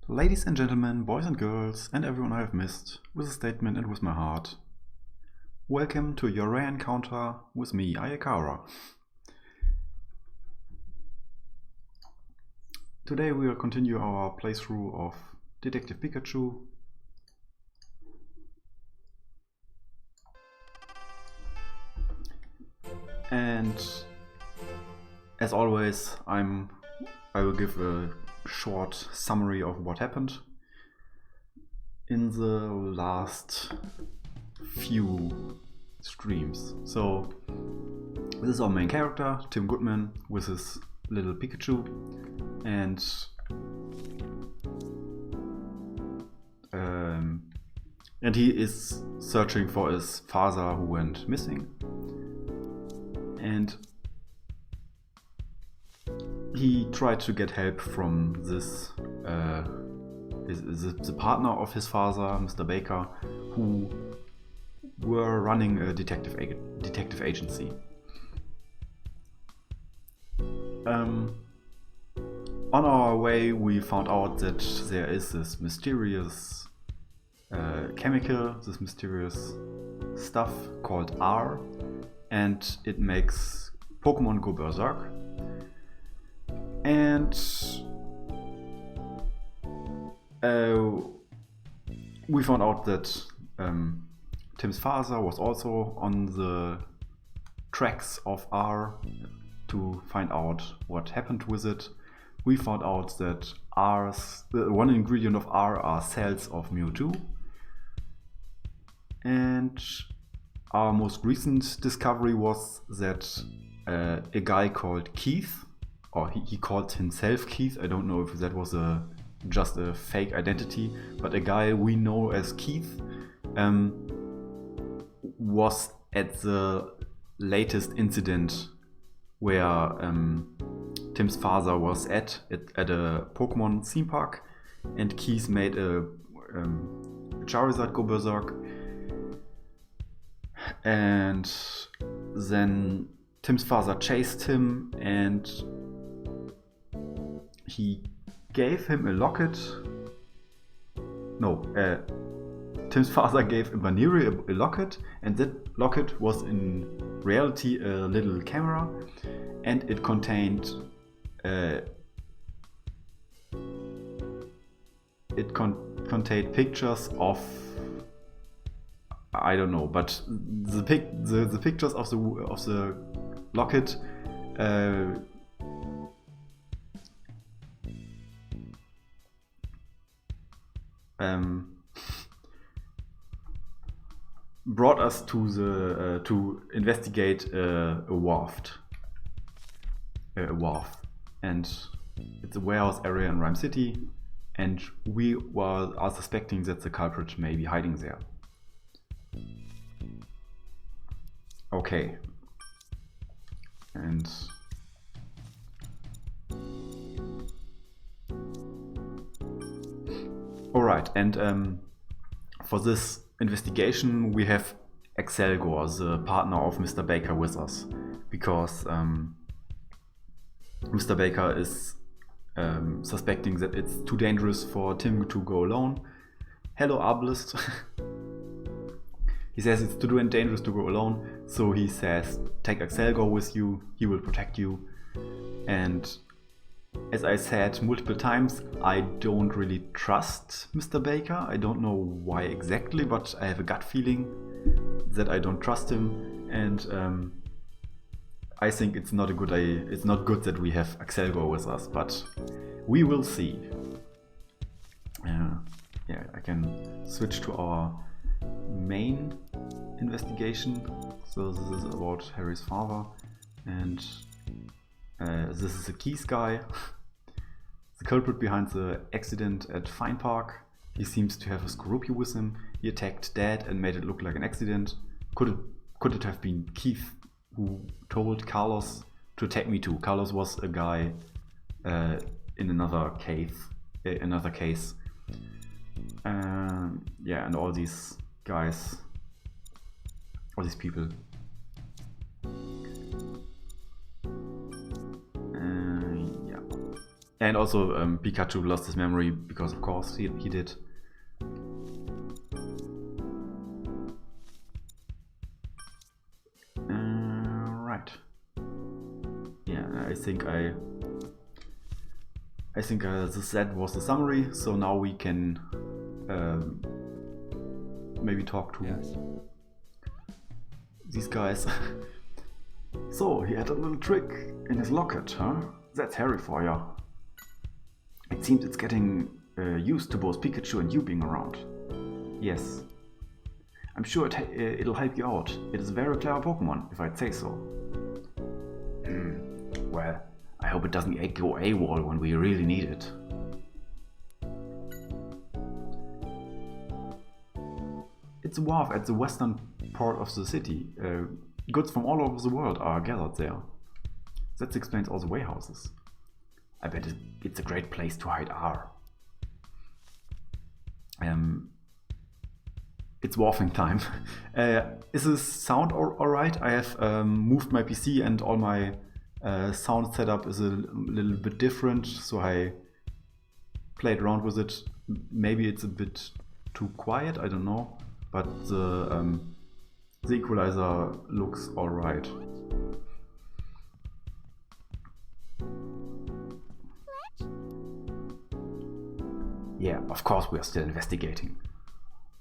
Ladies and gentlemen, boys and girls, and everyone I have missed, with a statement and with my heart. Welcome to your rare encounter with me, Ayakara. Today we will continue our playthrough of Detective Pikachu. And as always, I will give a short summary of what happened in the last few streams. So this is our main character, Tim Goodman, with his little Pikachu, and he is searching for his father who went missing, and he tried to get help from this the partner of his father, Mr. Baker, who were running a detective agency. On our way, we found out that there is this mysterious chemical, this mysterious stuff called R, and it makes Pokemon go berserk. And we found out that Tim's father was also on the tracks of R to find out what happened with it. We found out that one ingredient of R are cells of Mewtwo. And our most recent discovery was that a guy called Keith, or he called himself Keith, I don't know if that was just a fake identity, but a guy we know as Keith was at the latest incident where Tim's father was at a Pokemon theme park, and Keith made a Charizard go berserk, and then Tim's father chased him and he gave him a locket. Tim's father gave Baniri a locket, and that locket was in reality a little camera, and it contained contained pictures of, I don't know, but the pictures of the locket brought us to investigate a wharf, and it's a warehouse area in Rhyme City, and we are suspecting that the culprit may be hiding there. Okay, and alright, and for this investigation we have Excelgor, the partner of Mr. Baker, with us, because Mr. Baker is suspecting that it's too dangerous for Tim to go alone. Hello, Arbalist. He says it's too dangerous to go alone, so he says take Excelgor with you, he will protect you. And as I said multiple times, I don't really trust Mr. Baker. I don't know why exactly, but I have a gut feeling that I don't trust him, and I think it's not good that we have Excelgor with us, but we will see. Yeah, I can switch to our main investigation. So this is about Harry's father, and this is a Keys guy, the culprit behind the accident at Fine Park. He seems to have a Scorupio with him. He attacked Dad and made it look like an accident. Could it have been Keith who told Carlos to attack me too? Carlos was a guy in another case. Yeah, and all these guys, all these people. Yeah. And also Pikachu lost his memory because of course he did. Right. Yeah, I think that was the summary. So now we can maybe talk to these guys. So he had a little trick in his locket, huh? That's Harry for ya. It seems it's getting used to both Pikachu and you being around. Yes. I'm sure it'll help you out. It is a very clever Pokemon, if I'd say so. Well, I hope it doesn't go AWOL when we really need it. It's a wharf at the western part of the city. Goods from all over the world are gathered there. That explains all the warehouses. I bet it's a great place to hide R. It's wharfing time. Is the sound alright? I have moved my PC and all my sound setup is a little bit different, so I played around with it. Maybe it's a bit too quiet, I don't know, but the equalizer looks alright. Yeah, of course we are still investigating.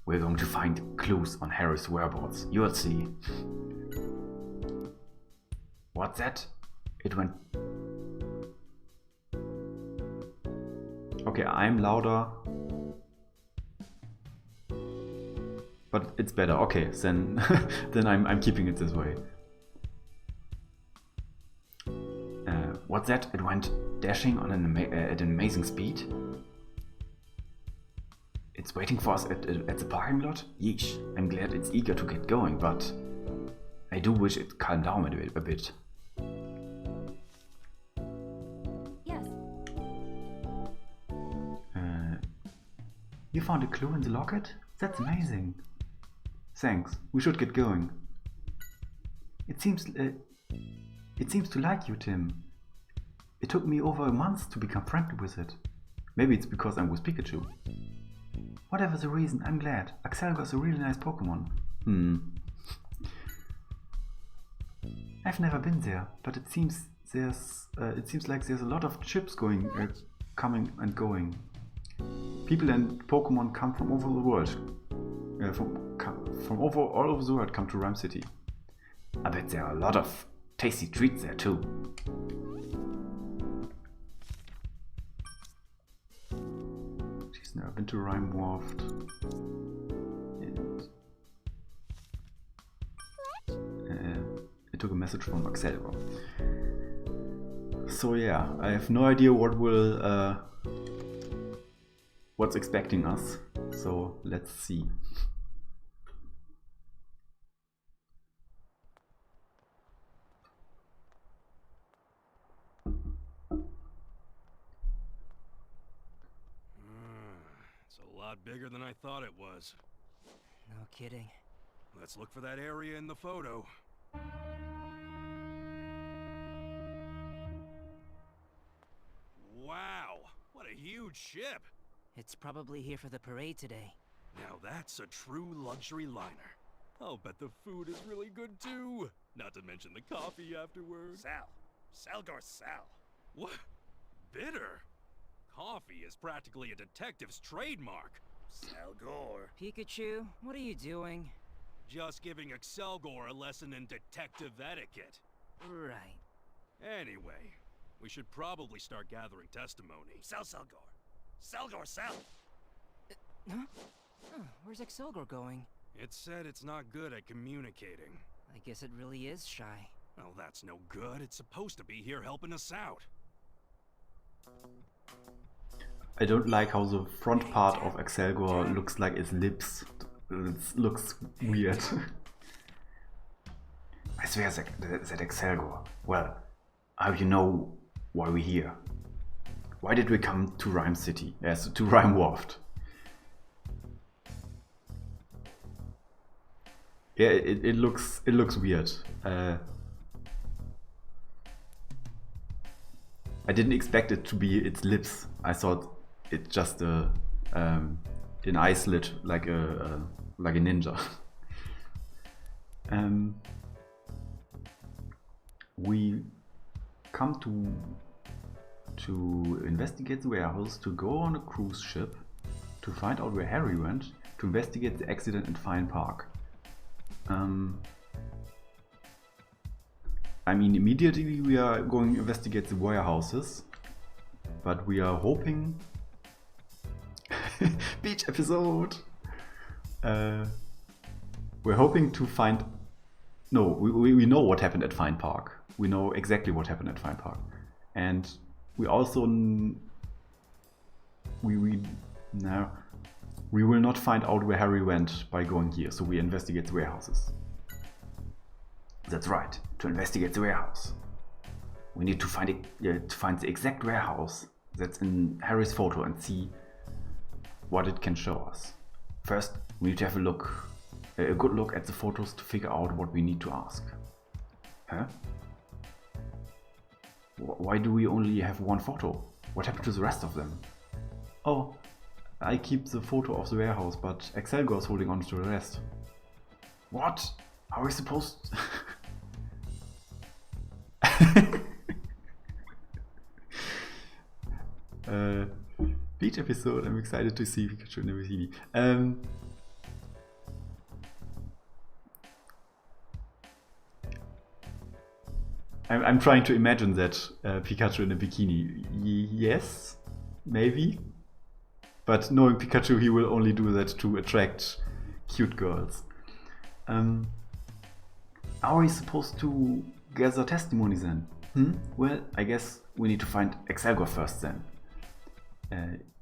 We're going to find clues on Harry's whereabouts. You'll see. What's that? It went... Okay, I'm louder. But it's better. Okay, then then I'm keeping it this way. What's that? It went dashing on at an amazing speed? It's waiting for us at the parking lot? Yeesh, I'm glad it's eager to get going, but I do wish it calmed down a bit. Yes. You found a clue in the locket? That's amazing. Thanks, we should get going. It seems to like you, Tim. It took me over a month to become friendly with it. Maybe it's because I'm with Pikachu. Whatever the reason, I'm glad. Axelgor is a really nice Pokemon. I've never been there, but it seems like there's a lot of ships coming and going. People and Pokemon come from over the world. From all over the world come to Rhyme City. I bet there are a lot of tasty treats there too. She's never been to Rhyme Wharfed. And I took a message from Axelgor. So yeah, I have no idea what's expecting us. So let's see. It's a lot bigger than I thought it was. No kidding. Let's look for that area in the photo. Wow, what a huge ship! It's probably here for the parade today. Now that's a true luxury liner. I'll bet the food is really good too. Not to mention the coffee afterwards. Salgor Sal. What? Bitter? Coffee is practically a detective's trademark. Salgor. Pikachu, what are you doing? Just giving Axelgor a lesson in detective etiquette. Right. Anyway, we should probably start gathering testimony. Salgor. Salgor Sal. Huh? Oh, where's Axelgor going? It said it's not good at communicating. I guess it really is shy. Well, that's no good. It's supposed to be here helping us out. I don't like how the front part of Axelgor looks like his lips. It looks weird. I swear that Axelgor. Well, how do you know why we're here? Why did we come to Rhyme City? Yes, to Rhyme Wharfed. Yeah, it looks weird. I didn't expect it to be its lips. I thought it's just an eye slit, like a ninja. We come to investigate the warehouse, to go on a cruise ship, to find out where Harry went, to investigate the accident in Fine Park. I mean, immediately we are going to investigate the warehouses, but we are hoping... Beach episode! We're hoping to find... No, we know what happened at Fine Park. We know exactly what happened at Fine Park. And we also... We will not find out where Harry went by going here, so we investigate the warehouses. That's right, to investigate the warehouse. We need to find the exact warehouse that's in Harry's photo and see what it can show us. First, we need to have a good look at the photos to figure out what we need to ask. Huh? Why do we only have one photo? What happened to the rest of them? Oh, I keep the photo of the warehouse, but Excelgor is holding on to the rest. What? How are we supposed to... Beach episode, I'm excited to see Pikachu in the bikini. I'm trying to imagine that Pikachu in a bikini. Yes, maybe. But knowing Pikachu, he will only do that to attract cute girls. How are we supposed to gather testimonies then? Well, I guess we need to find Excelgor first then.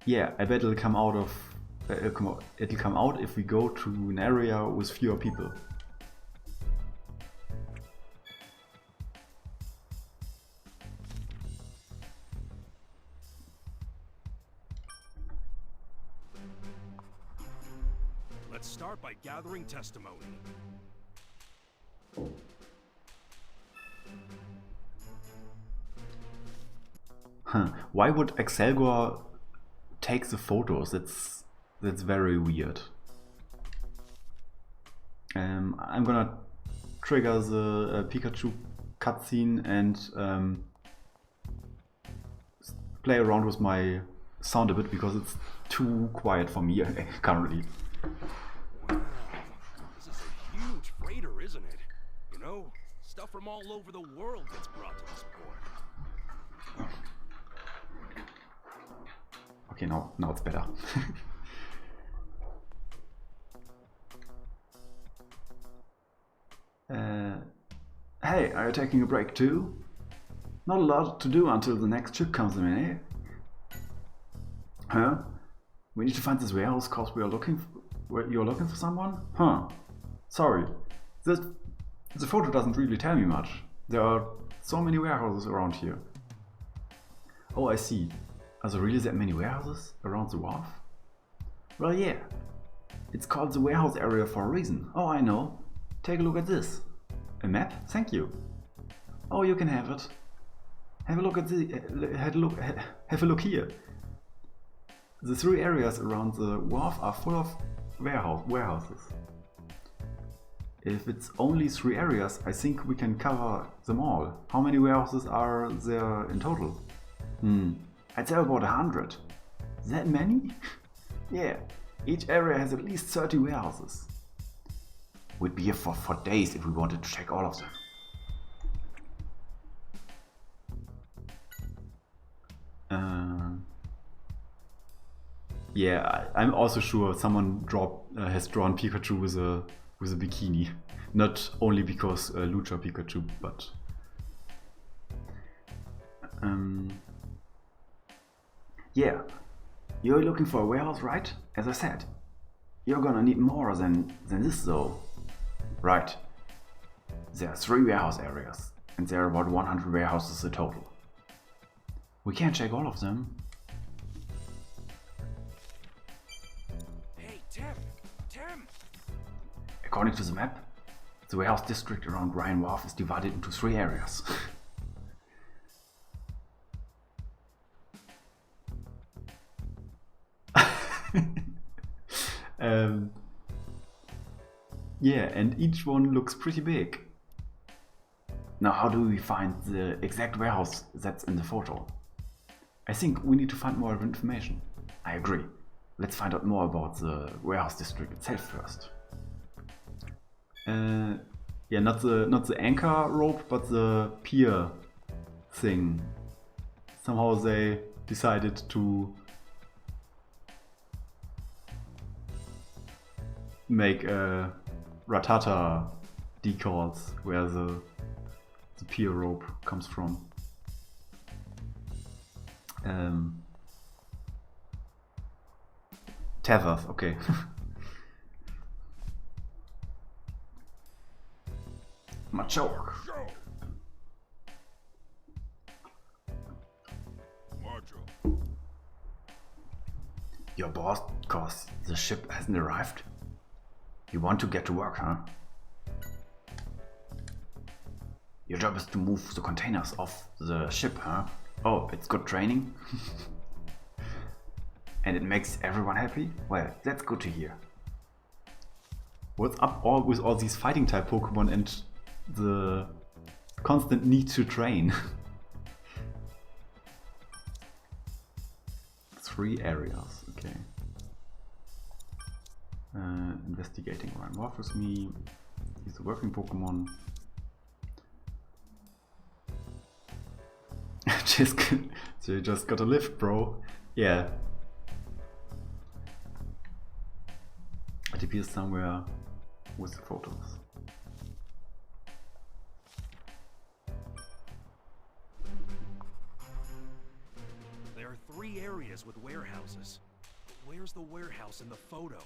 Yeah, I bet it'll come out if we go to an area with fewer people. Let's start by gathering testimony. Why would Excelgor take the photos? That's very weird. I'm gonna trigger the Pikachu cutscene and play around with my sound a bit because it's too quiet for me currently. Wow, this is a huge freighter, isn't it? You know, stuff from all over the world gets brought to this port. Okay, now it's better. Hey, are you taking a break too? Not a lot to do until the next ship comes in, eh? Huh? We need to find this warehouse cause you're looking for someone? Huh. Sorry. The photo doesn't really tell me much. There are so many warehouses around here. Oh, I see. Are there really that many warehouses around the wharf? Well, yeah. It's called the warehouse area for a reason. Oh, I know. Take a look at this. A map? Thank you. Oh, you can have it. Have a look at have a look here. The 3 areas around the wharf are full of warehouses. If it's only 3 areas, I think we can cover them all. How many warehouses are there in total? I'd say about 100. That many? Yeah, each area has at least 30 warehouses. We'd be here for days if we wanted to check all of them. Yeah, I'm also sure someone has drawn Pikachu with a bikini. Not only because Lucha Pikachu, but... Yeah, you're looking for a warehouse, right? As I said, you're gonna need more than this though. Right. There are 3 warehouse areas, and there are about 100 warehouses in total. We can't check all of them. Hey, Tim! According to the map, the warehouse district around Ryan Wharf is divided into 3 areas. Yeah, and each one looks pretty big. Now, how do we find the exact warehouse that's in the photo? I think we need to find more information. I agree. Let's find out more about the warehouse district itself first. Yeah, not the anchor rope, but the pier thing. Somehow they decided to make ratata decals where the pier rope comes from. Tethers, okay. Macho. Macho. Your boss, cause the ship hasn't arrived? You want to get to work, huh? Your job is to move the containers off the ship, huh? Oh, it's good training? And it makes everyone happy? Well, that's good to hear. What's up with all these fighting type Pokemon and the constant need to train? 3 areas, okay. Investigating Ryan Morph with me. He's a working Pokemon. You just got a lift, bro. Yeah. It appears somewhere with the photos. There are 3 areas with warehouses. But where's the warehouse in the photo?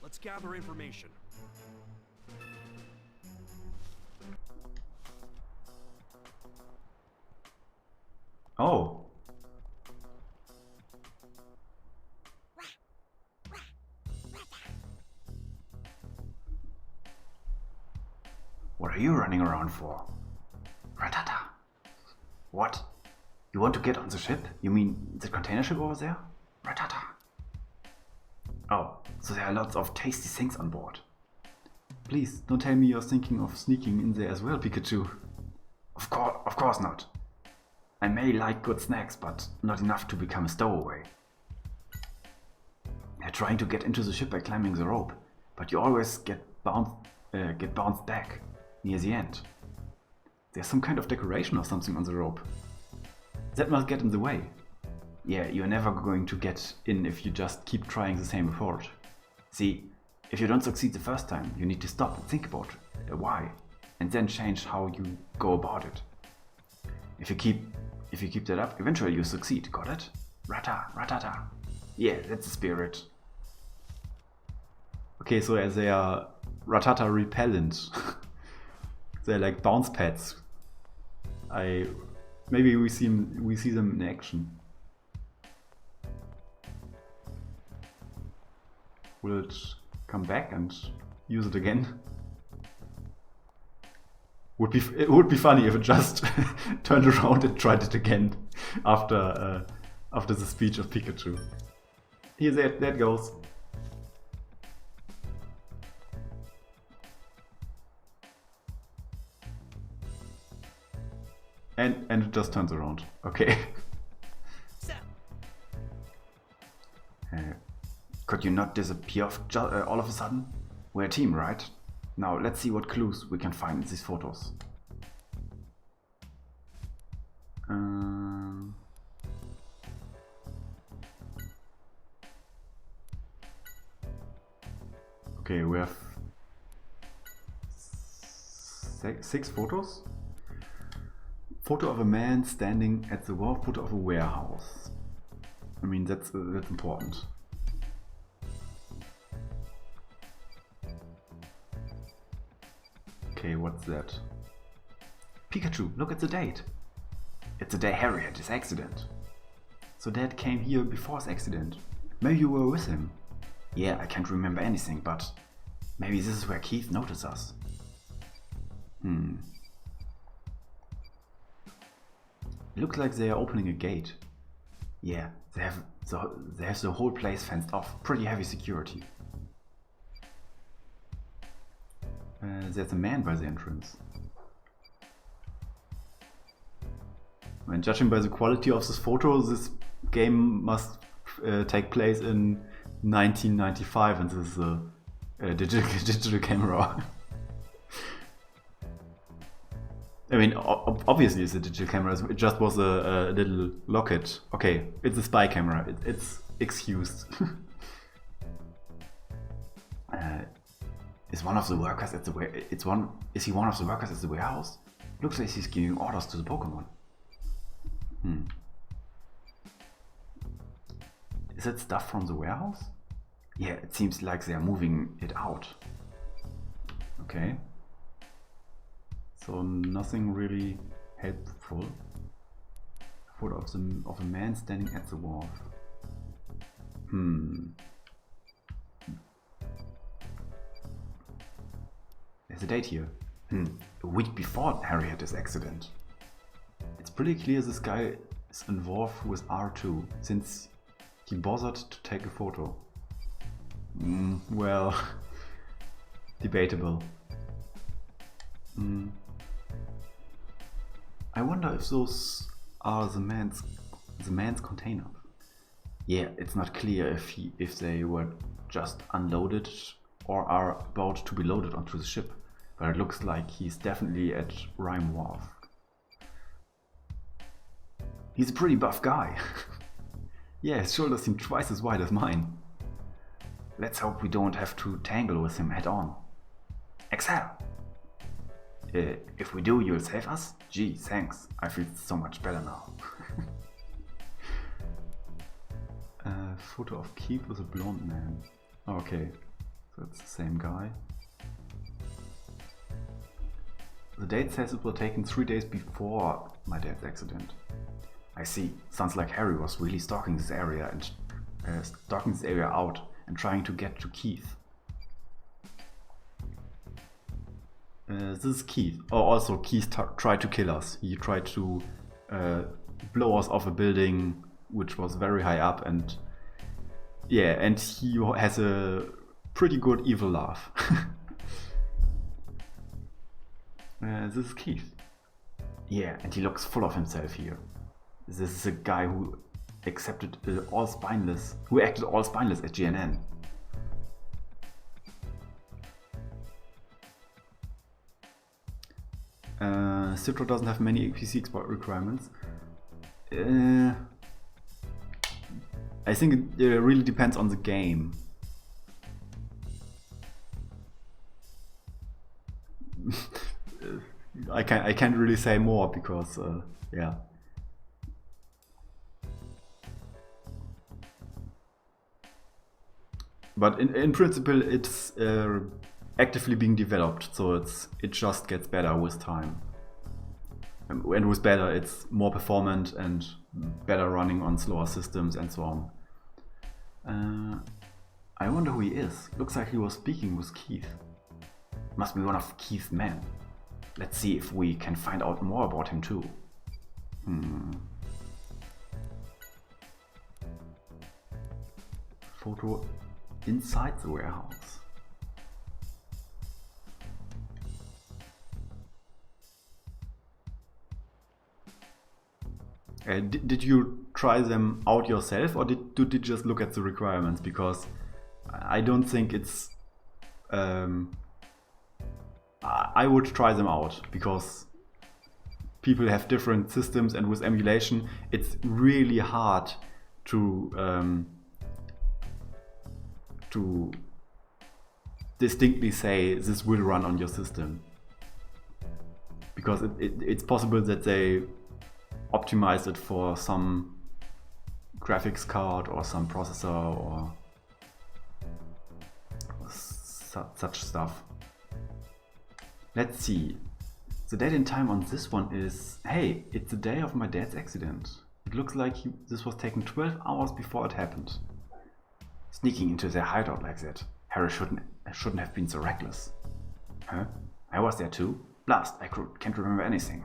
Let's gather information. Oh. What are you running around for? Ratata. What? You want to get on the ship? You mean the container ship over there? Ratata. Oh, so there are lots of tasty things on board. Please, don't tell me you're thinking of sneaking in there as well, Pikachu. Of course not. I may like good snacks, but not enough to become a stowaway. You're trying to get into the ship by climbing the rope, but you always get bounced back near the end. There's some kind of decoration or something on the rope. That must get in the way. Yeah, you're never going to get in if you just keep trying the same approach. See, if you don't succeed the first time, you need to stop and think about why, and then change how you go about it. If you keep that up, eventually you succeed. Got it? Ratata. Yeah, that's the spirit. Okay, so they are ratata repellent. They're like bounce pads. Maybe we see them in action. Will it come back and use it again? It would be funny if it just turned around and tried it again after the speech of Pikachu. Here, there it goes. And it just turns around. Okay. Could you not disappear all of a sudden? We're a team, right? Now let's see what clues we can find in these photos. Okay, we have 6 photos. Photo of a man standing at the wall, photo of a warehouse. I mean, that's important. Okay, what's that? Pikachu, look at the date. It's the day Harry had his accident. So Dad came here before his accident. Maybe you were with him. Yeah, I can't remember anything, but maybe this is where Keith noticed us. It looks like they are opening a gate. Yeah, they have So they have the whole place fenced off. Pretty heavy security. There's a man by the entrance. And judging by the quality of this photo, this game must take place in 1995, and this is a digital camera. I mean, obviously it's a digital camera, it just was a little locket. Okay, it's a spy camera, it's excused. Is one of the workers at the is he one of the workers at the warehouse? Looks like he's giving orders to the Pokemon. Is that stuff from the warehouse? Yeah, it seems like they're moving it out. Okay. So nothing really helpful. Photo of a man standing at the wharf. There's a date here. A week before Harry had his accident. It's pretty clear this guy is involved with R2, since he bothered to take a photo. Well, debatable. I wonder if those are the man's containers. Yeah, it's not clear if they were just unloaded or are about to be loaded onto the ship, but it looks like he's definitely at Rhyme Wharf. He's a pretty buff guy. Yeah, his shoulders seem twice as wide as mine. Let's hope we don't have to tangle with him head on. Excel! If we do, you'll save us? Gee, thanks. I feel so much better now. Photo of Keith with a blonde man. Okay, so it's the same guy. The date says it was taken 3 days before my dad's accident. I see. Sounds like Harry was really stalking this area out and trying to get to Keith. This is Keith. Oh, also Keith tried to kill us. He tried to blow us off a building which was very high up, and yeah, and he has a pretty good evil laugh. This is Keith. Yeah, and he looks full of himself here. This is a guy who acted all spineless at GNN. Citro doesn't have many PC export requirements. I think it really depends on the game. I can't really say more because yeah. But in principle, it's actively being developed, so it just gets better with time. And with better, it's more performant and better running on slower systems and so on. I wonder who he is. Looks like he was speaking with Keith. Must be one of Keith's men. Let's see if we can find out more about him too. Photo inside the warehouse. Did you try them out yourself, or did you just look at the requirements? Because I don't think it's... I would try them out, because people have different systems, and with emulation it's really hard to distinctly say this will run on your system. Because it's possible that they optimize it for some graphics card or some processor or such stuff. Let's see. The date and time on this one is, hey, it's the day of my dad's accident. It looks like this was taken 12 hours before it happened. Sneaking into their hideout like that. Harry shouldn't have been so reckless. Huh? I was there too? Blast, I can't remember anything.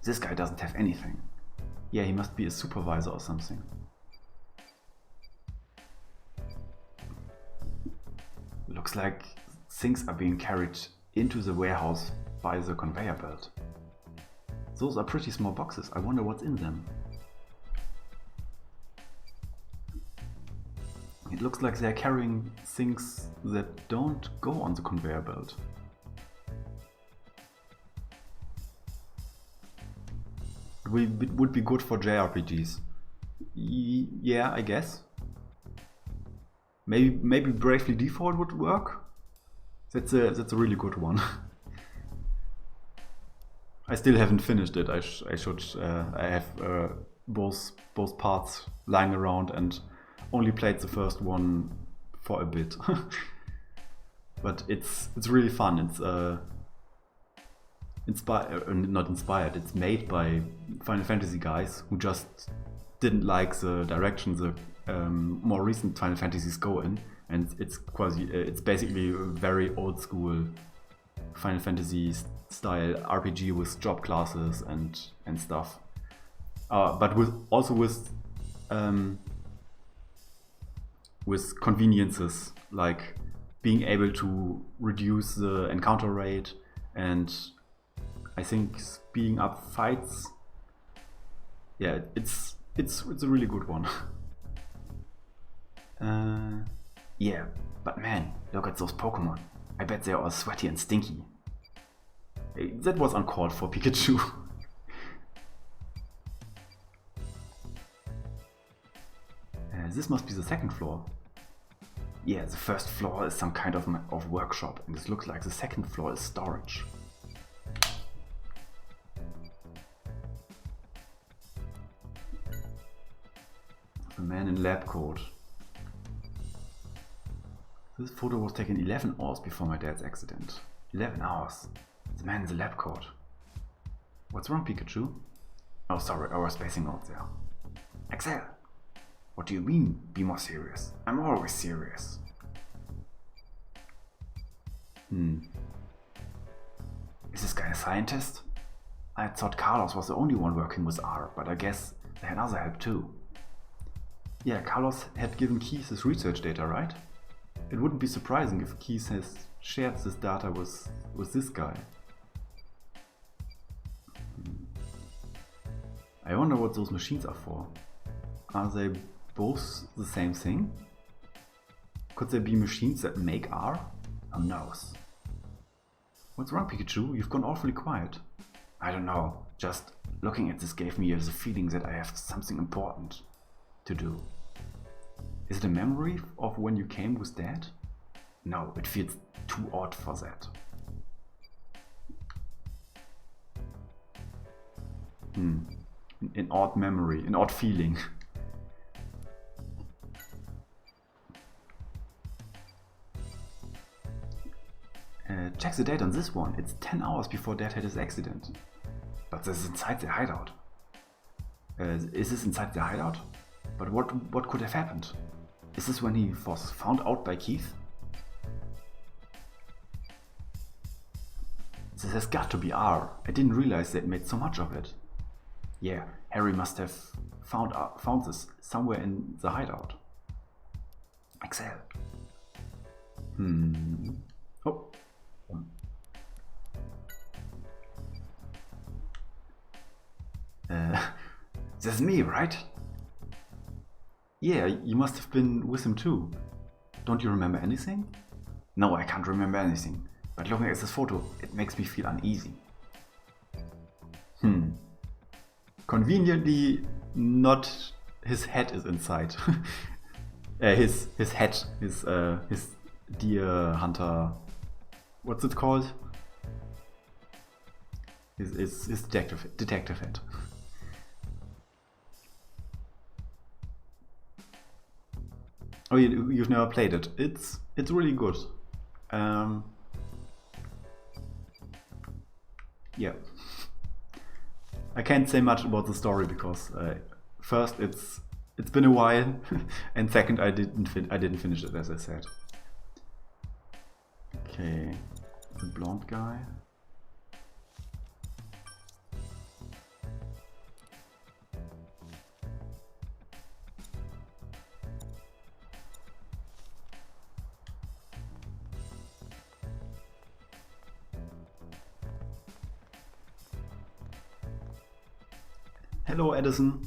This guy doesn't have anything. Yeah, he must be a supervisor or something. Looks like things are being carried into the warehouse by the conveyor belt. Those are pretty small boxes. I wonder what's in them. It looks like they're carrying things that don't go on the conveyor belt. It would be good for JRPGs. Yeah, I guess. Maybe Bravely Default would work. That's a really good one. I still haven't finished it. I have both parts lying around and only played the first one for a bit. But it's really fun. It's not inspired. It's made by Final Fantasy guys who just didn't like the direction the more recent Final Fantasies go in, and it's basically a very old school Final Fantasy style RPG with job classes and stuff, but with conveniences like being able to reduce the encounter rate and I think speeding up fights. Yeah, it's a really good one. Yeah, but man, look at those Pokemon. I bet they're all sweaty and stinky. That was uncalled for, Pikachu. This must be the second floor. Yeah, the first floor is some kind of workshop, and it looks like the second floor is storage. The man in lab coat. This photo was taken 11 hours before my dad's accident. 11 hours. The man in the lab coat. What's wrong, Pikachu? Oh, sorry, I was spacing out there. Excel! What do you mean, be more serious? I'm always serious. Is this guy a scientist? I thought Carlos was the only one working with R, but I guess they had other help too. Yeah, Carlos had given Keith his research data, right? It wouldn't be surprising if Keith has shared this data with this guy. I wonder what those machines are for. Are they both the same thing? Could they be machines that make R? Who knows? What's wrong, Pikachu? You've gone awfully quiet. I don't know. Just looking at this gave me the feeling that I have something important to do. Is it a memory of when you came with Dad? No, it feels too odd for that. An odd memory, an odd feeling. Check the date on this one. It's 10 hours before Dad had his accident. But this is inside the hideout. Is this inside the hideout? But what could have happened? Is this when he was found out by Keith? This has got to be R. I didn't realize they'd made so much of it. Yeah, Harry must have found this somewhere in the hideout. Excel. Oh. This is me, right? Yeah, you must have been with him too. Don't you remember anything? No, I can't remember anything. But looking at this photo, it makes me feel uneasy. Conveniently, not his head is inside. His head, his deer hunter. What's it called? His detective head. Oh, you've never played it. It's really good. Yeah. I can't say much about the story because first it's been a while, and second I didn't finish it, as I said. Okay, the blonde guy. Hello, Edison.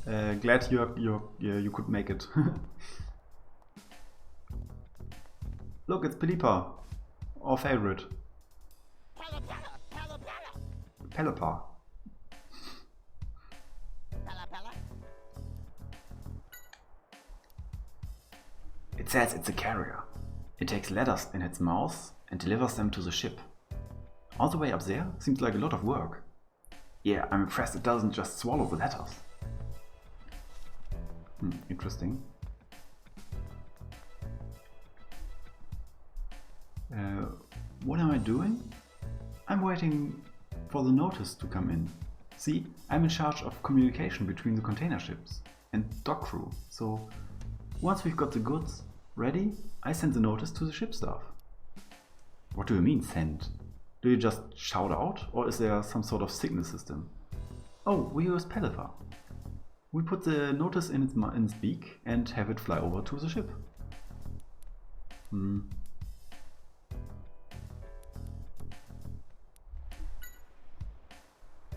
Glad you could make it. Look, it's Pelipa, our favorite. Pelipper. It says it's a carrier. It takes letters in its mouth and delivers them to the ship. All the way up there seems like a lot of work. Yeah, I'm impressed it doesn't just swallow the letters. Interesting. What am I doing? I'm waiting for the notice to come in. See, I'm in charge of communication between the container ships and dock crew, so once we've got the goods ready, I send the notice to the ship staff. What do you mean, send? Do you just shout out, or is there some sort of signal system? Oh, we use Pelipper. We put the notice in its beak and have it fly over to the ship.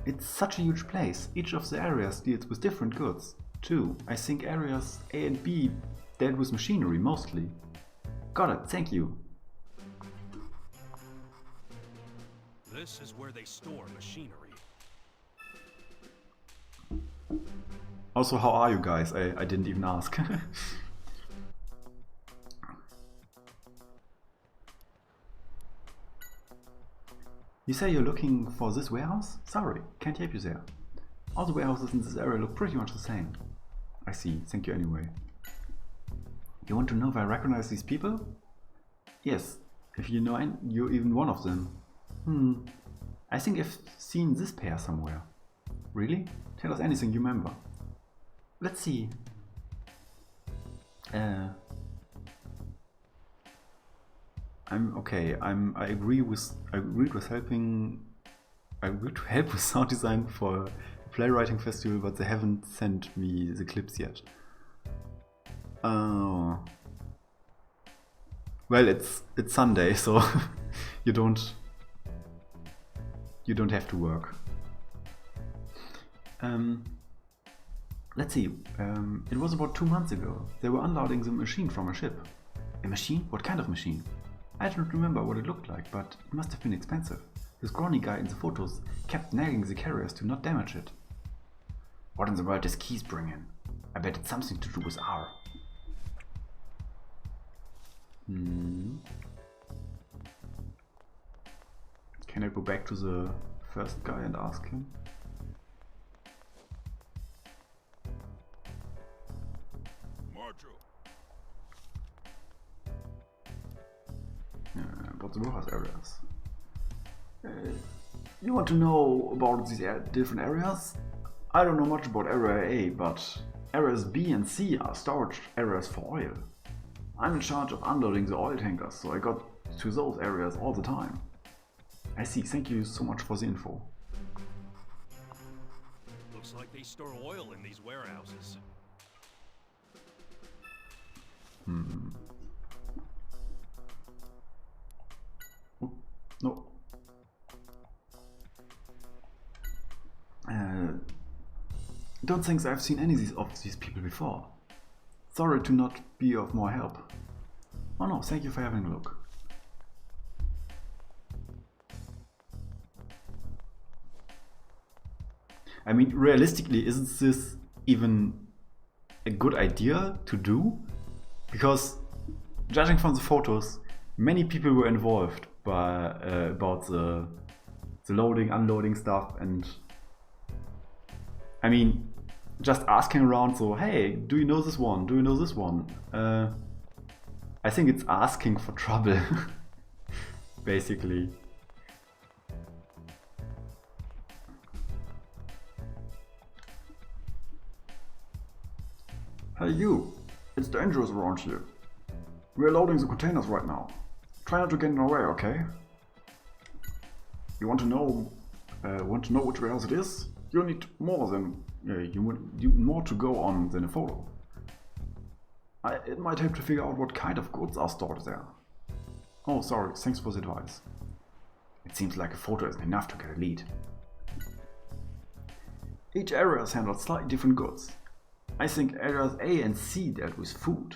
It's such a huge place. Each of the areas deals with different goods, too. I think areas A and B dealt with machinery mostly. Got it, thank you. This is where they store machinery. Also, how are you guys? I didn't even ask. You say you're looking for this warehouse? Sorry, can't help you there. All the warehouses in this area look pretty much the same. I see, thank you anyway. You want to know if I recognize these people? Yes, if you know you're even one of them. I think I've seen this pair somewhere. Really? Tell us anything you remember. Let's see. I'm okay. I agreed to help with sound design for a playwriting festival, but they haven't sent me the clips yet. Oh. Well, it's Sunday, so you don't have to work. Let's see. It was about 2 months ago. They were unloading the machine from a ship. A machine? What kind of machine? I don't remember what it looked like, but it must have been expensive. The scrawny guy in the photos kept nagging the carriers to not damage it. What in the world does Keys bring in? I bet it's something to do with R. Can I go back to the first guy and ask him? About the warehouse areas. You want to know about these different areas? I don't know much about area A, but areas B and C are storage areas for oil. I'm in charge of unloading the oil tankers, so I got to those areas all the time. I see, thank you so much for the info. Looks like they store oil in these warehouses. No. Don't think I've seen any of these people before. Sorry to not be of more help. Oh no, thank you for having a look. I mean, realistically, isn't this even a good idea to do? Because, judging from the photos, many people were involved by about the loading, unloading stuff, and I mean, just asking around, so hey, do you know this one? Do you know this one? I think it's asking for trouble, basically. Hey you, it's dangerous around here. We're loading the containers right now. Try not to get in our way, okay? You want to know which warehouse it is? You need more than more to go on than a photo. It might help to figure out what kind of goods are stored there. Oh, sorry, thanks for the advice. It seems like a photo isn't enough to get a lead. Each area has handled slightly different goods. I think areas A and C dealt with food.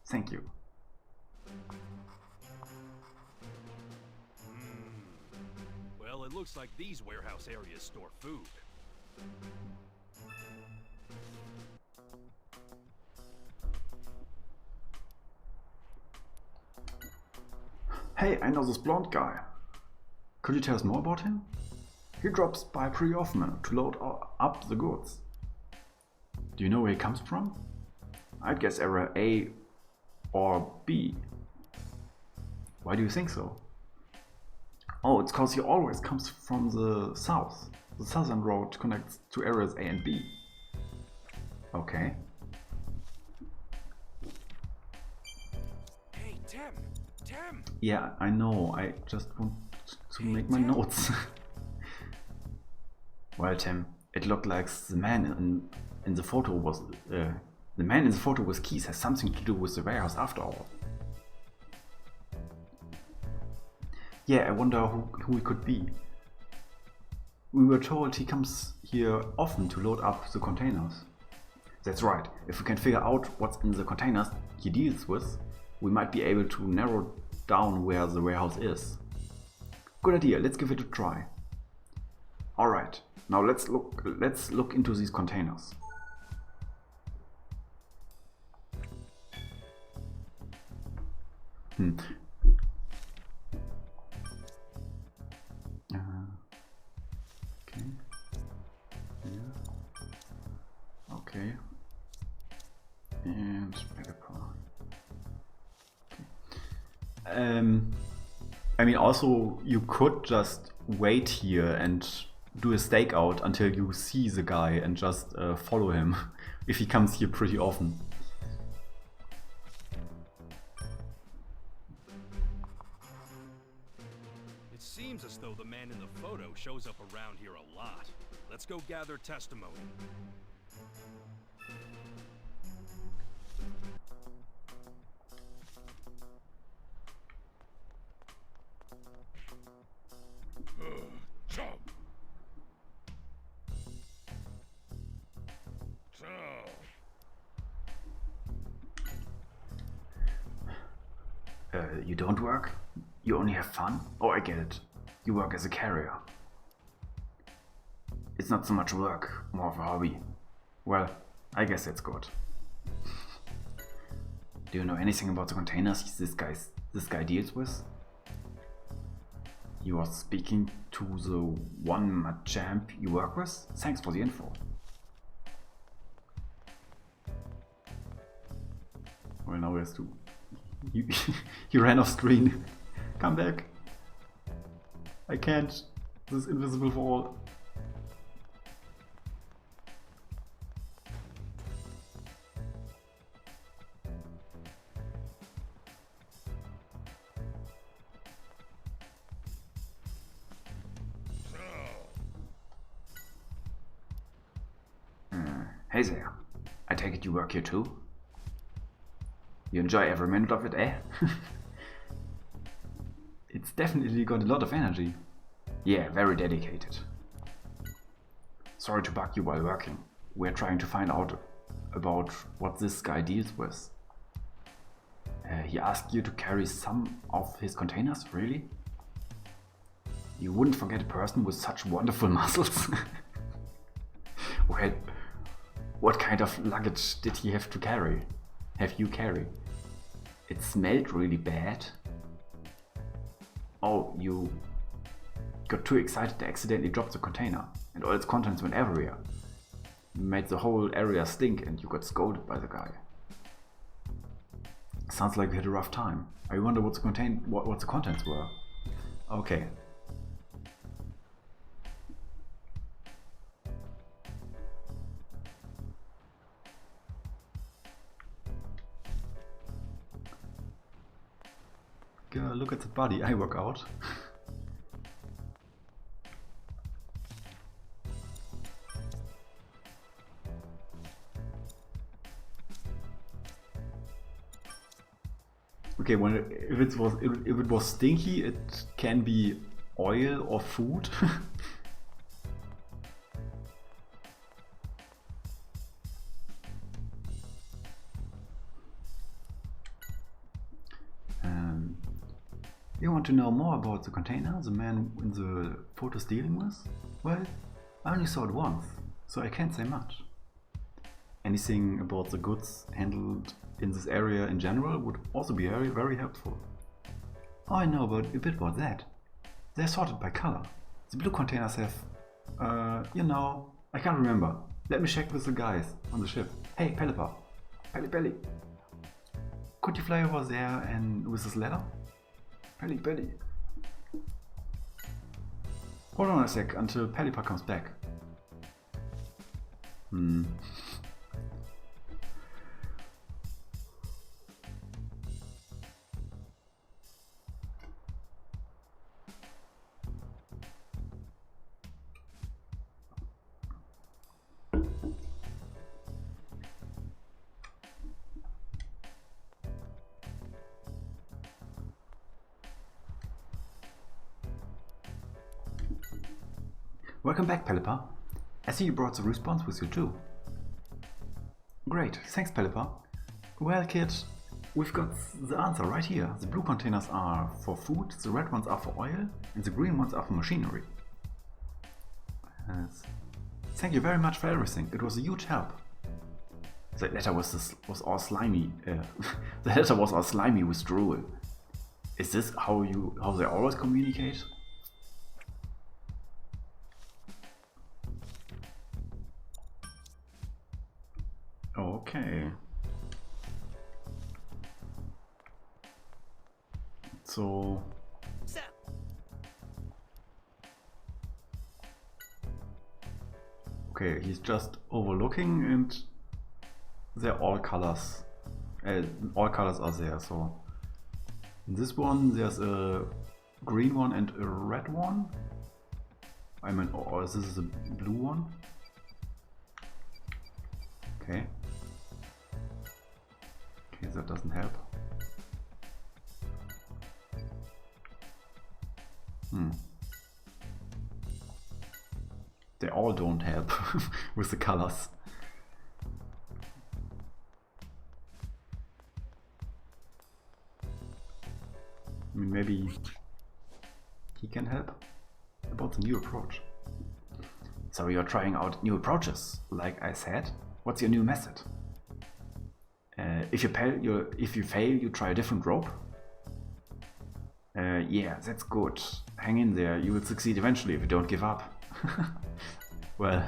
Thank you. Well, it looks like these warehouse areas store food. Hey, I know this blonde guy. Could you tell us more about him? He drops by pretty often to load up the goods. Do you know where he comes from? I'd guess area A or B. Why do you think so? Oh, it's cause he always comes from the south. The southern road connects to areas A and B. Okay. Hey, Tim! Yeah, I know. I just want to make my notes. Well, Tim, it looked like the man in the photo was the man in the photo with keys has something to do with the warehouse after all. Yeah, I wonder who he could be. We were told he comes here often to load up the containers. That's right. If we can figure out what's in the containers he deals with, we might be able to narrow down where the warehouse is. Good idea, let's give it a try. Alright, now let's look into these containers. Okay. Yeah. Okay. And okay. I mean, also you could just wait here and do a stakeout until you see the guy and just follow him if he comes here pretty often. It seems as though the man in the photo shows up around here a lot. Let's go gather testimony. You don't work? You only have fun? Oh, I get it. You work as a carrier. It's not so much work, more of a hobby. Well, I guess that's good. Do you know anything about the containers this guy deals with? You are speaking to the one champ you work with? Thanks for the info. Well, now he has to. He ran off screen. Come back. I can't. This invisible wall. Hey there. I take it you work here too? You enjoy every minute of it, eh? It's definitely got a lot of energy. Yeah, very dedicated. Sorry to bug you while working. We're trying to find out about what this guy deals with. He asked you to carry some of his containers, really? You wouldn't forget a person with such wonderful muscles. Well, what kind of luggage did he have to carry? Have you carry? It smelled really bad. Oh, you got too excited to accidentally drop the container and all its contents went everywhere. Made the whole area stink and you got scolded by the guy. Sounds like you had a rough time. I wonder what the contents were. Okay. Girl, look at the body I work out. Okay, well, if it was stinky, it can be oil or food. You want to know more about the container the man in the photo's dealing with? Well, I only saw it once, so I can't say much. Anything about the goods handled in this area in general would also be very, very helpful. Oh, I know a bit about that. They're sorted by color. The blue containers have, I can't remember. Let me check with the guys on the ship. Hey, Pelipper. Pelly. Could you fly over there and with this ladder? Pelly. Hold on a sec until Pelipper comes back. Welcome back, Pelipper. I see you brought the response with you too. Great, thanks, Pelipper. Well, kid, we've got the answer right here. The blue containers are for food, the red ones are for oil, and the green ones are for machinery. Thank you very much for everything. It was a huge help. The letter was all slimy. The letter was all slimy with drool. Is this how they always communicate? Okay. So. Okay, he's just overlooking and they're all colors. All colors are there, so. In this one there's a green one and a red one. I mean, or this is a blue one. Okay. Okay, that doesn't help. They all don't help with the colors. I mean, maybe he can help about the new approach. So you're trying out new approaches, like I said. What's your new method? If you fail, you try a different rope. Yeah, that's good. Hang in there. You will succeed eventually if you don't give up. Well,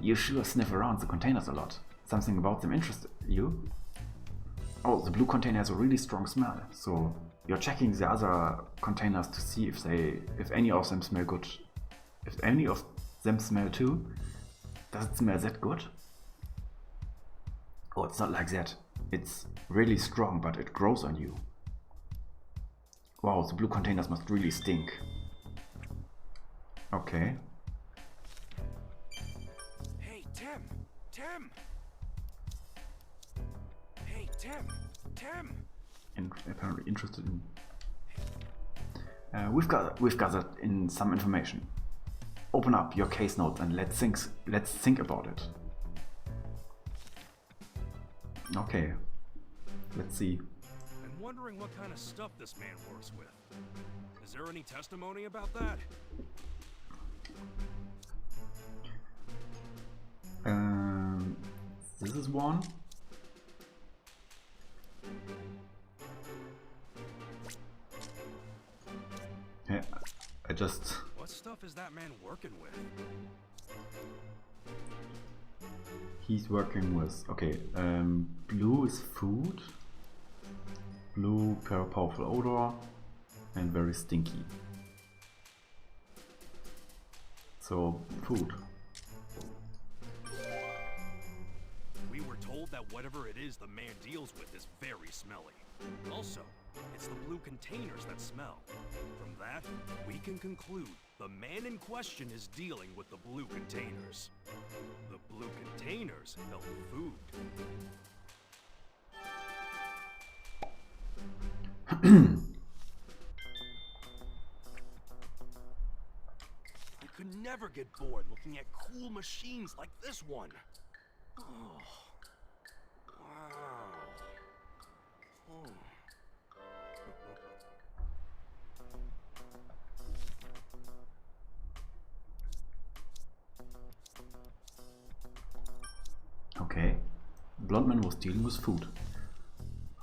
you sure sniff around the containers a lot. Something about them interests you? Oh, the blue container has a really strong smell. So you're checking the other containers to see if any of them smell good. If any of them smell too. Does it smell that good? Oh, it's not like that. It's really strong, but it grows on you. Wow, the blue containers must really stink. Okay. Hey, Tim! Hey, Tim! Apparently interested in. We've gathered in some information. Open up your case notes and let's think about it. Okay. Let's see. I'm wondering what kind of stuff this man works with. Is there any testimony about that? This is one. Yeah, I just. What stuff is that man working with? He's working with. Okay, blue is food. Blue, powerful odor, and very stinky. So, food. We were told that whatever it is the man deals with is very smelly. Also, it's the blue containers that smell. From that, we can conclude the man in question is dealing with the blue containers. The blue containers held food. You could never get bored looking at cool machines like this one. Oh. Wow. Oh. Okay. Blonde man was dealing with food.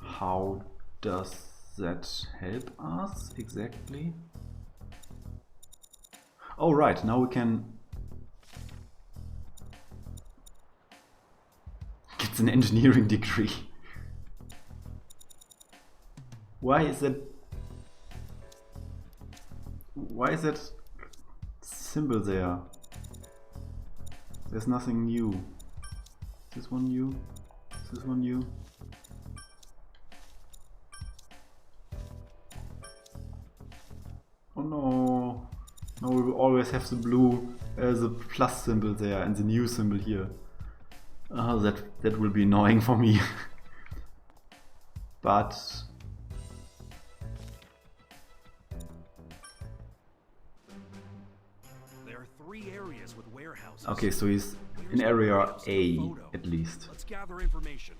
How does that help us exactly? Oh right, now we can get an engineering degree. Why is that symbol there? There's nothing new. Is this one new? Is this one new? Oh no. No, we will always have the blue, the plus symbol there and the new symbol here. That will be annoying for me. But There are 3 areas with warehouses. okay, so he's Where's in the area warehouse in the A photo? at least. Let's gather information.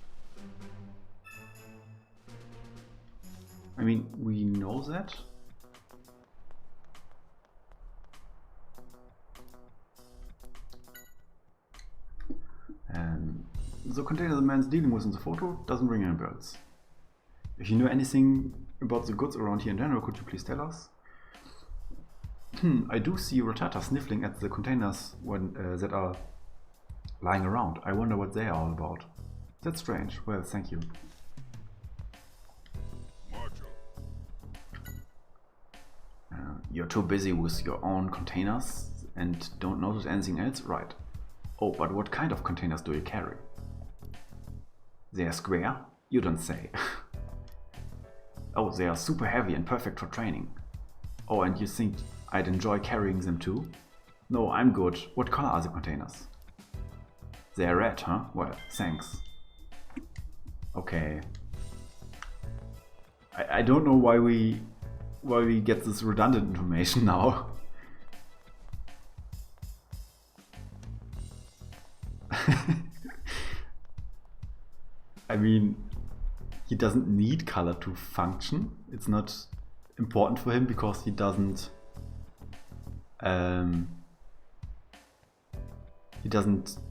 I mean, we know that. The container the man's dealing with in the photo doesn't ring any bells. If you know anything about the goods around here in general, could you please tell us? I do see Ratata sniffling at the containers when, that are lying around. I wonder what they are all about. That's strange. Well, thank you. You're too busy with your own containers and don't notice anything else? Right. Oh, but what kind of containers do you carry? They are square? You don't say. Oh, they are super heavy and perfect for training. Oh, and you think I'd enjoy carrying them too? No, I'm good. What color are the containers? They are red, huh? Well, thanks. Okay. I don't know why we get this redundant information now. I mean, he doesn't need color to function. It's not important for him because he doesn't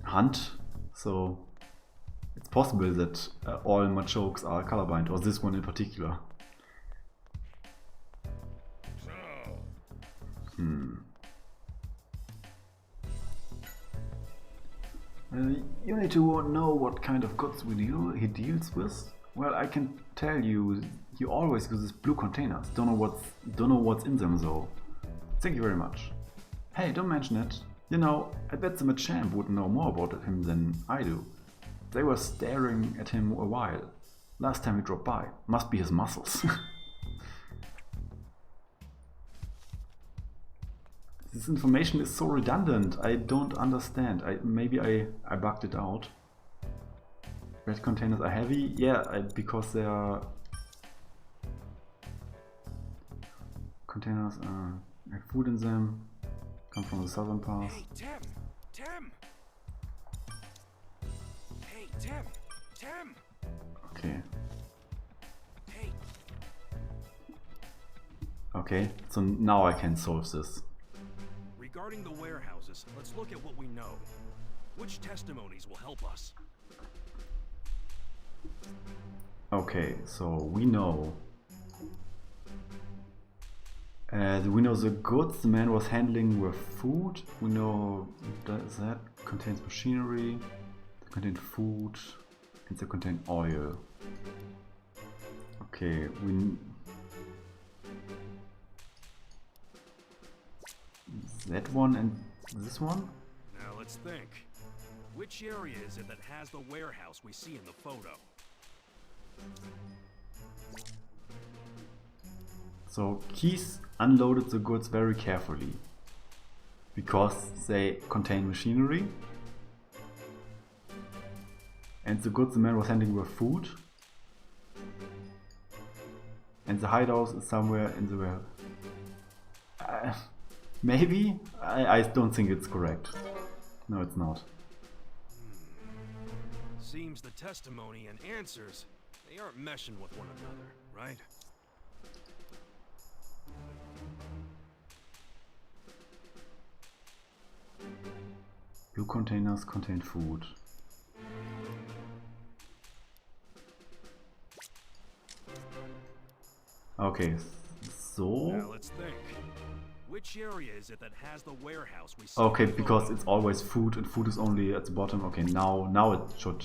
hunt, so it's possible that all Machokes are colorblind, or this one in particular. You need to know what kind of goods he deals with. Well, I can tell you, he always uses blue containers. Don't know what's in them though. Thank you very much. Hey, don't mention it. You know, I bet the Machamp would know more about him than I do. They were staring at him a while. Last time he dropped by. Must be his muscles. This information is so redundant. I don't understand. Maybe I bugged it out. Red containers are heavy. Yeah, because they are containers have food in them. Come from the southern pass. Hey, Tim! Hey, Tim! Okay. Hey, Okay, so now I can solve this. regarding the warehouses, let's look at what we know. Which testimonies will help us? Okay, so we know the goods the man was handling were food. We know that contains machinery, that contains food, and that contains oil. Okay, that one and this one? Now let's think. Which area is it that has the warehouse we see in the photo? So Keith unloaded the goods very carefully because they contain machinery, and the goods the man was handling were food, and the hideout is somewhere in the warehouse. Maybe? I don't think it's correct. No, it's not. Seems the testimony and answers, they aren't meshing with one another, right? Blue containers contain food. Okay, Now so... let's think. Which area is it that has the warehouse we saw? Okay, in the because photo? it's always food and food is only at the bottom. Okay, now it should...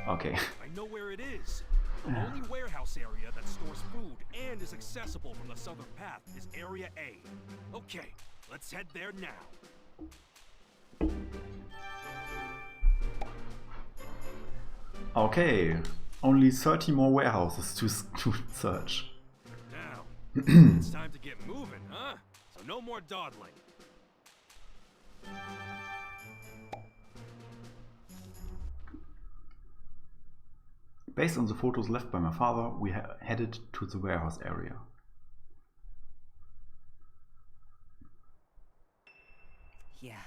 Okay. I know where it is. The only warehouse area that stores food and is accessible from the southern path is Area A. Okay, let's head there now. Okay, only 30 more warehouses to search. Now, it's time to get moving, huh? So no more dawdling. Based on the photos left by my father, we headed to the warehouse area. Yeah.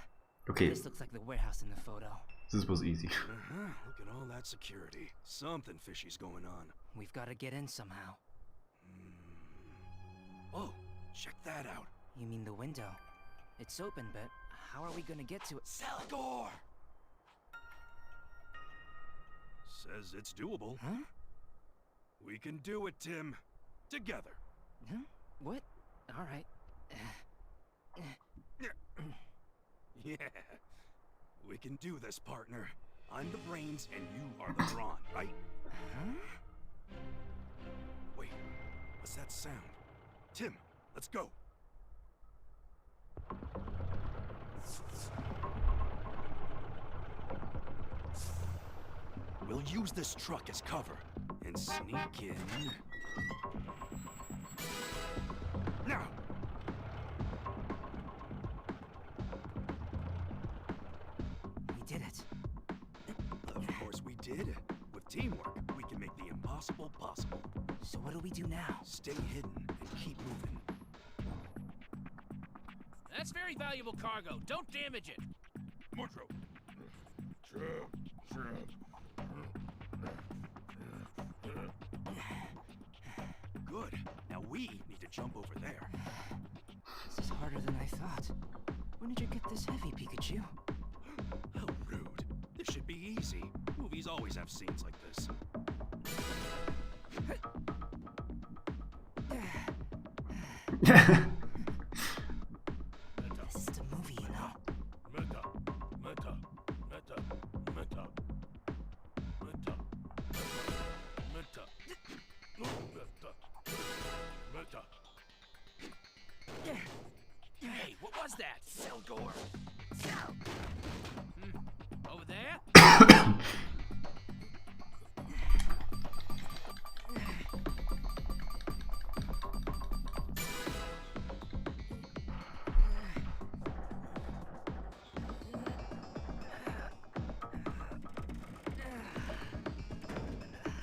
Okay, This looks like the warehouse in the photo. this was easy. Look at all that security. Something fishy's going on. We've got to get in somehow. Oh, check that out. You mean the window? It's open, but how are we gonna get to it? Salgor! Says it's doable. Huh? We can do it, Tim. Together. Huh? What? All right. Yeah. We can do this, partner. I'm the brains and you are the brawn, right? Huh? Wait, what's that sound? Tim, let's go. We'll use this truck as cover and sneak in. Now! We did it. Of course we did. With teamwork, we can make the impossible possible. So what do we do now? Stay hidden and keep moving. That's very valuable cargo. Don't damage it. Mordro! Good. Now we need to jump over there. This is harder than I thought. When did you get this heavy, Pikachu? How rude. This should be easy. Movies always have scenes like this. This is a movie, you know. Hey, what was that? Selgor. Over there?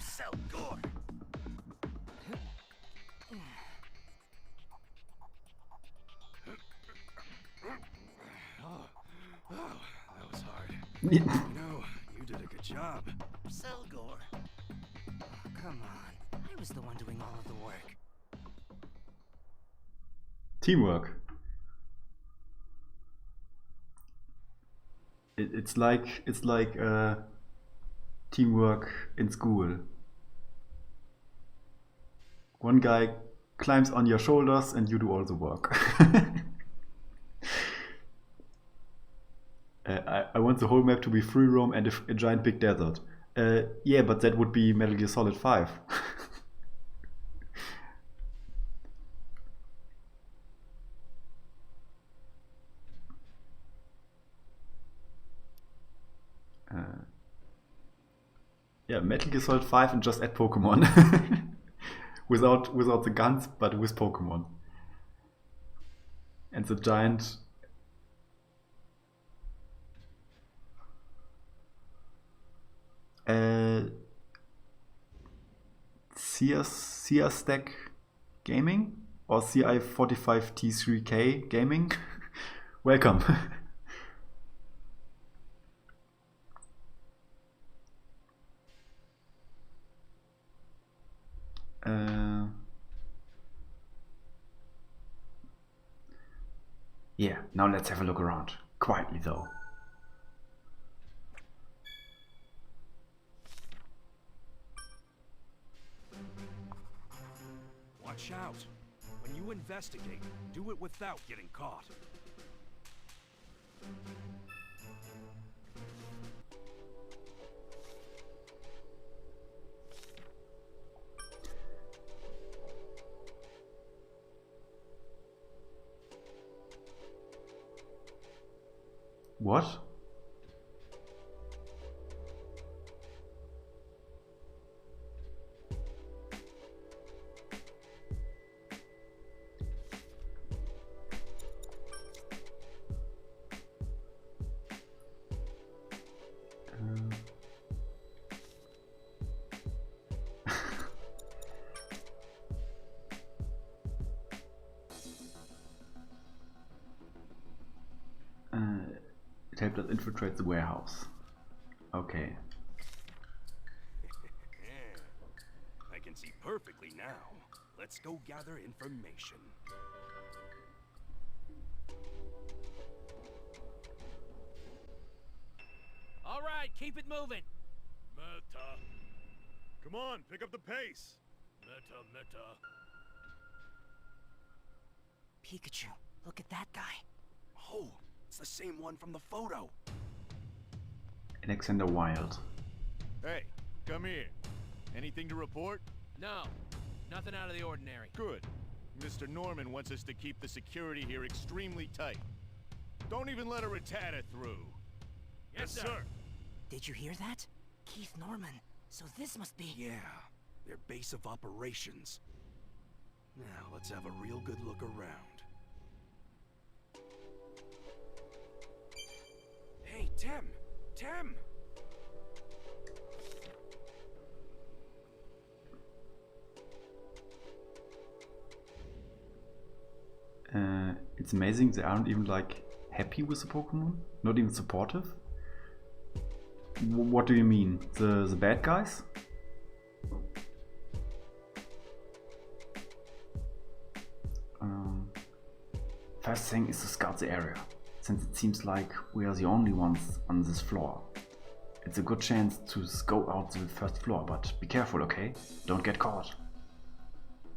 Selgor! Oh, that was hard. You know, you did a good job. Selgor. Come on. I was the one doing all of the work. Teamwork. It's like teamwork in school. One guy climbs on your shoulders and you do all the work. I want the whole map to be free roam and a giant big desert. Yeah, but that would be Metal Gear Solid 5. Yeah, Metal Gear Solid 5 and just add Pokemon. without the guns, but with Pokemon. And the giant... Stack Gaming? Or CI45T3K Gaming? Welcome. Yeah, now let's have a look around. Quietly though. Watch watch out. When you investigate, do it without getting caught. What? It helped us infiltrate the warehouse. Okay. I can see perfectly now. Let's go gather information. All right, keep it moving. Meta. Come on, pick up the pace. Meta. Pikachu, look at that guy. Oh, it's the same one from the photo. Alexander Wild. Hey, come here. Anything to report? No, nothing out of the ordinary. Good. Mr. Norman wants us to keep the security here extremely tight. Don't even let a Rattata through. Yes, sir. Did you hear that? Keith Norman. So this must be... Yeah, their base of operations. Now let's have a real good look around. Hey, Tim! Tim! It's amazing they aren't even like happy with the Pokemon, not even supportive. What do you mean? The bad guys? First thing is to scout the area, since it seems like we are the only ones on this floor. It's a good chance to scope out the first floor, but be careful, okay? Don't get caught.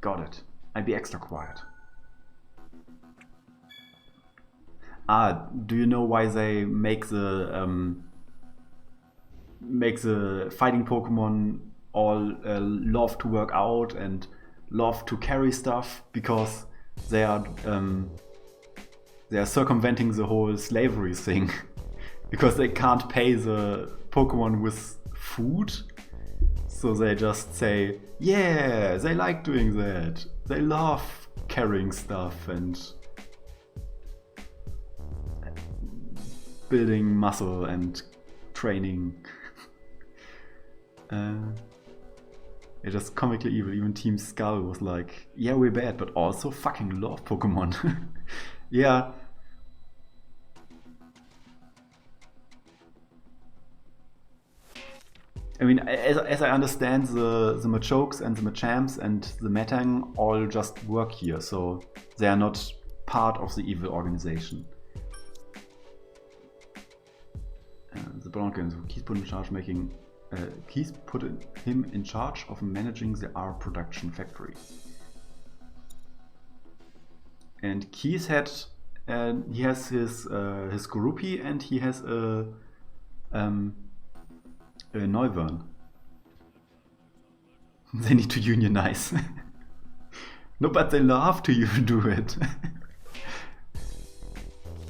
Got it. I'll be extra quiet. Do you know why they make the fighting Pokemon all love to work out and love to carry stuff? Because they are circumventing the whole slavery thing. Because they can't pay the Pokemon with food, so they just say, yeah, they like doing that. They love carrying stuff and building muscle and training. It's just comically evil. Even Team Skull was like, yeah, we're bad, but also fucking love Pokemon. Yeah. I mean, as I understand, the Machokes and the Machamps and the Metang all just work here, so they are not part of the evil organization. The Broncos, Keith put in charge Keith put him in charge of managing the R production factory. And Keith has his groupie and he has a Neuwern. They need to unionize. No, but they love to do it.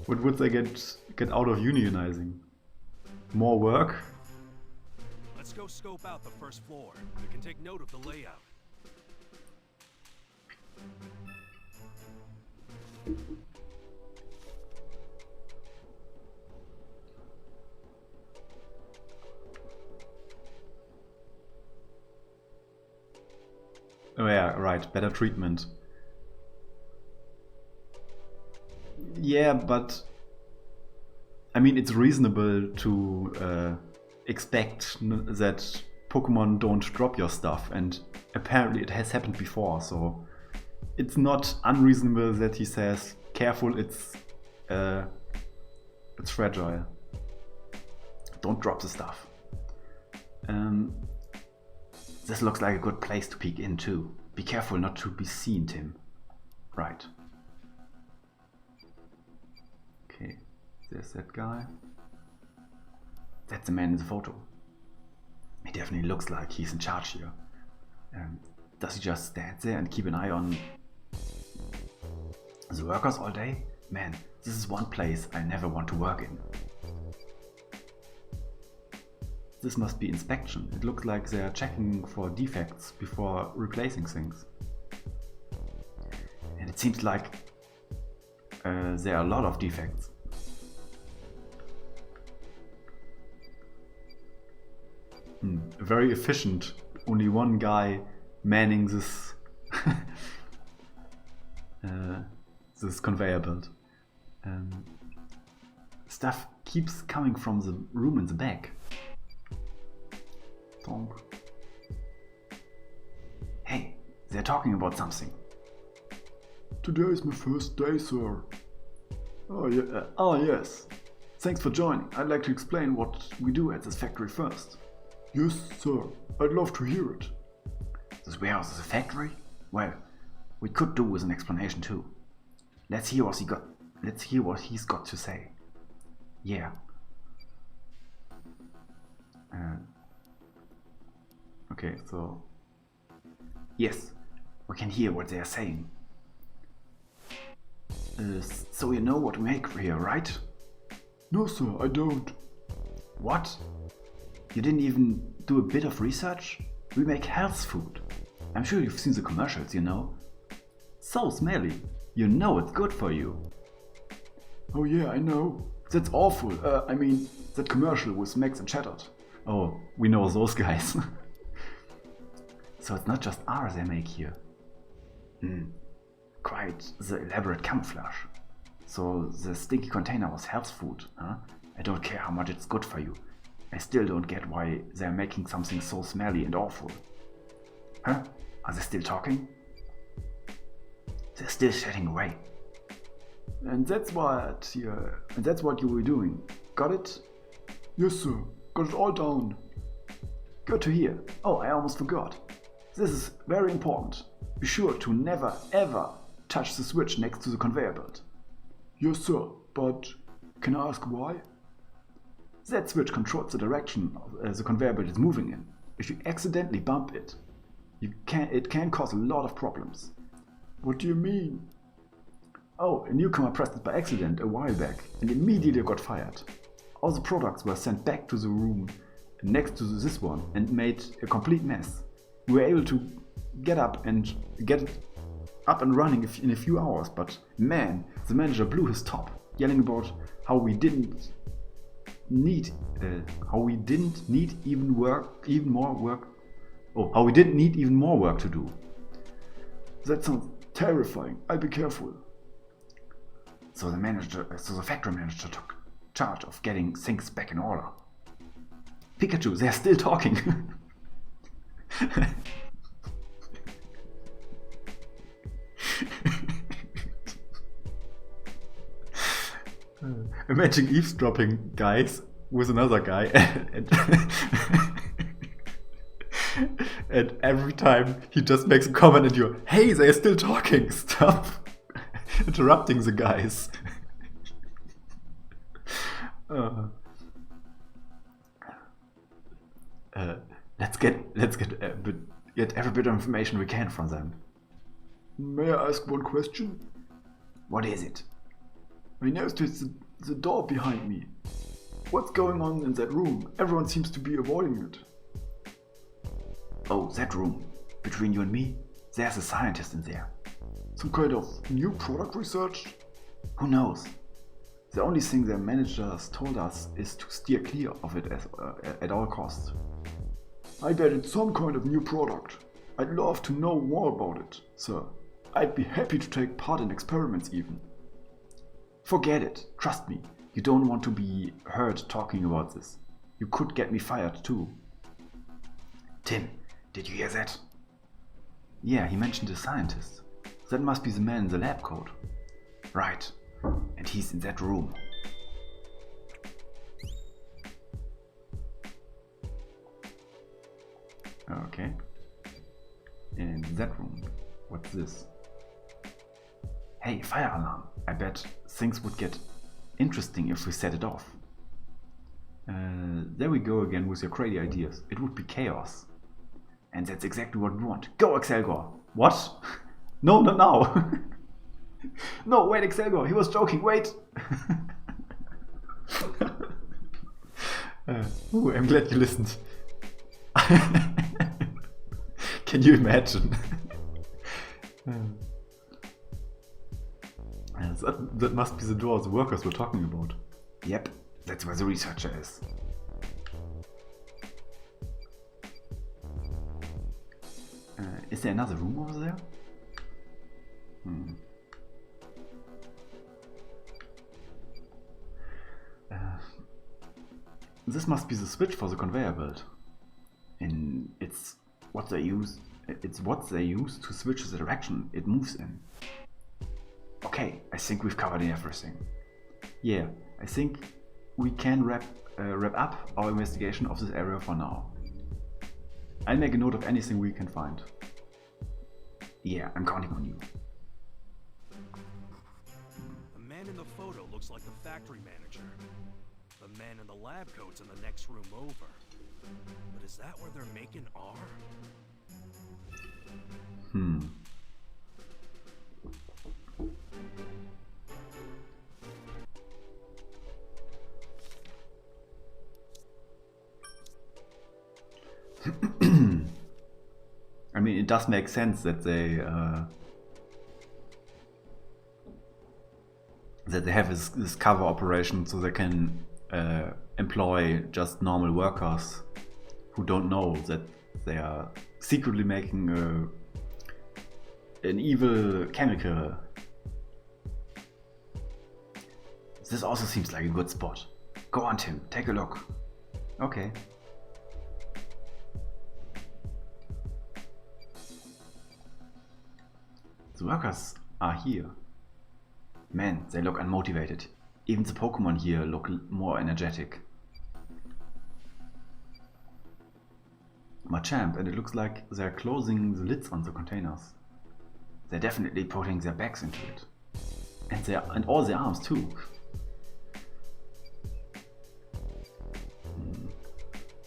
What would they get out of unionizing? More work? Let's go scope out the first floor. We can take note of the layout. Oh yeah, right, better treatment. Yeah, but I mean, it's reasonable to expect that Pokemon don't drop your stuff, and apparently it has happened before, so it's not unreasonable that he says, careful, it's fragile. Don't drop the stuff. This looks like a good place to peek in too. Be careful not to be seen, Tim. Right. Okay, there's that guy. That's the man in the photo. He definitely looks like he's in charge here. Does he just stand there and keep an eye on the workers all day? Man, this is one place I never want to work in. This must be inspection. It looks like they're checking for defects before replacing things. And it seems like there are a lot of defects. Very efficient. Only one guy manning this this conveyor belt. Stuff keeps coming from the room in the back. Donk. Hey, they're talking about something. Today is my first day, sir. Oh, yeah. Yes. Thanks for joining. I'd like to explain what we do at this factory first. Yes, sir. I'd love to hear it. This warehouse is a factory? Well, we could do with an explanation too. Let's hear what he's got to say. Yeah. Okay, so... Yes, we can hear what they are saying. So you know what we make here, right? No, sir, I don't. What? You didn't even do a bit of research? We make health food. I'm sure you've seen the commercials, you know. So smelly. You know it's good for you. Oh yeah, I know. That's awful. I mean, that commercial with Max and Shattered. Oh, we know those guys. So it's not just ours they make here. Quite the elaborate camouflage. So the stinky container was health food, huh? I don't care how much it's good for you. I still don't get why they're making something so smelly and awful. Huh? Are they still talking? They're still chatting away. And that's what you were doing. Got it? Yes, sir. Got it all down. Good to hear. Oh, I almost forgot. This is very important. Be sure to never ever touch the switch next to the conveyor belt. Yes, sir. But can I ask why? That switch controls the direction the conveyor belt is moving in. If you accidentally bump it, it can cause a lot of problems. What do you mean? Oh, a newcomer pressed it by accident a while back and immediately got fired. All the products were sent back to the room next to this one and made a complete mess. We were able to get it up and running in a few hours, but man, the manager blew his top, yelling about how we didn't need even more work to do. That sounds terrifying. I'll be careful. So the factory manager took charge of getting things back in order. Pikachu, they're still talking. Imagine eavesdropping, guys, with another guy, and every time he just makes a comment and you're, hey, they're still talking, stop interrupting the guys. Let's get every bit of information we can from them. May I ask one question? What is it? I noticed the door behind me. What's going on in that room? Everyone seems to be avoiding it. Oh, that room. Between you and me, there's a scientist in there. Some kind of new product research? Who knows? The only thing the managers told us is to steer clear of it at all costs. I bet it's some kind of new product. I'd love to know more about it, sir. I'd be happy to take part in experiments even. Forget it. Trust me. You don't want to be heard talking about this. You could get me fired too. Tim, did you hear that? Yeah, he mentioned a scientist. That must be the man in the lab coat. Right. And he's in that room. Okay. In that room. What's this? Hey, fire alarm. I bet things would get interesting if we set it off. There we go again with your crazy ideas. It would be chaos. And that's exactly what we want. Go, Excelgor! What? No, not now! No, wait, Excelgor, he was joking, wait! Ooh, I'm glad you listened. Can you imagine? That must be the door the workers were talking about. Yep, that's where the researcher is. Is there another room over there? This must be the switch for the conveyor belt. And it's what they use to switch the direction it moves in. Okay, I think we've covered everything. Yeah, I think we can wrap up our investigation of this area for now. I'll make a note of anything we can find. Yeah, I'm counting on you. The man in the photo looks like the factory manager. The man in the lab coat's in the next room over. But is that where they're making R? I mean, it does make sense that they have this cover operation, so they can employ just normal workers who don't know that they are secretly making an evil chemical. This also seems like a good spot. Go on, Tim, take a look. Okay. The workers are here. Man, they look unmotivated. Even the Pokemon here look more energetic. Machamp, and it looks like they're closing the lids on the containers. They're definitely putting their backs into it. And all their arms too.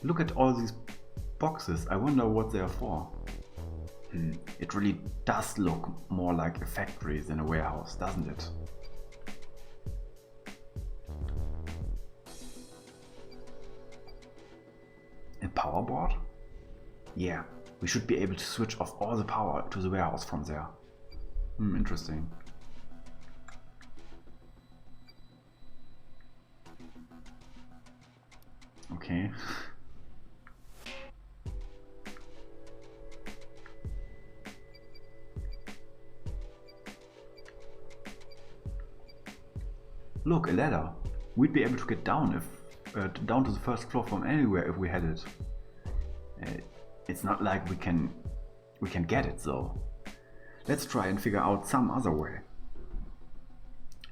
Look at all these boxes. I wonder what they are for. It really does look more like a factory than a warehouse, doesn't it? A power board? Yeah, we should be able to switch off all the power to the warehouse from there. Interesting. Okay. Look, a ladder. We'd be able to get down down to the first floor from anywhere if we had it. It's not like we can get it though. Let's try and figure out some other way.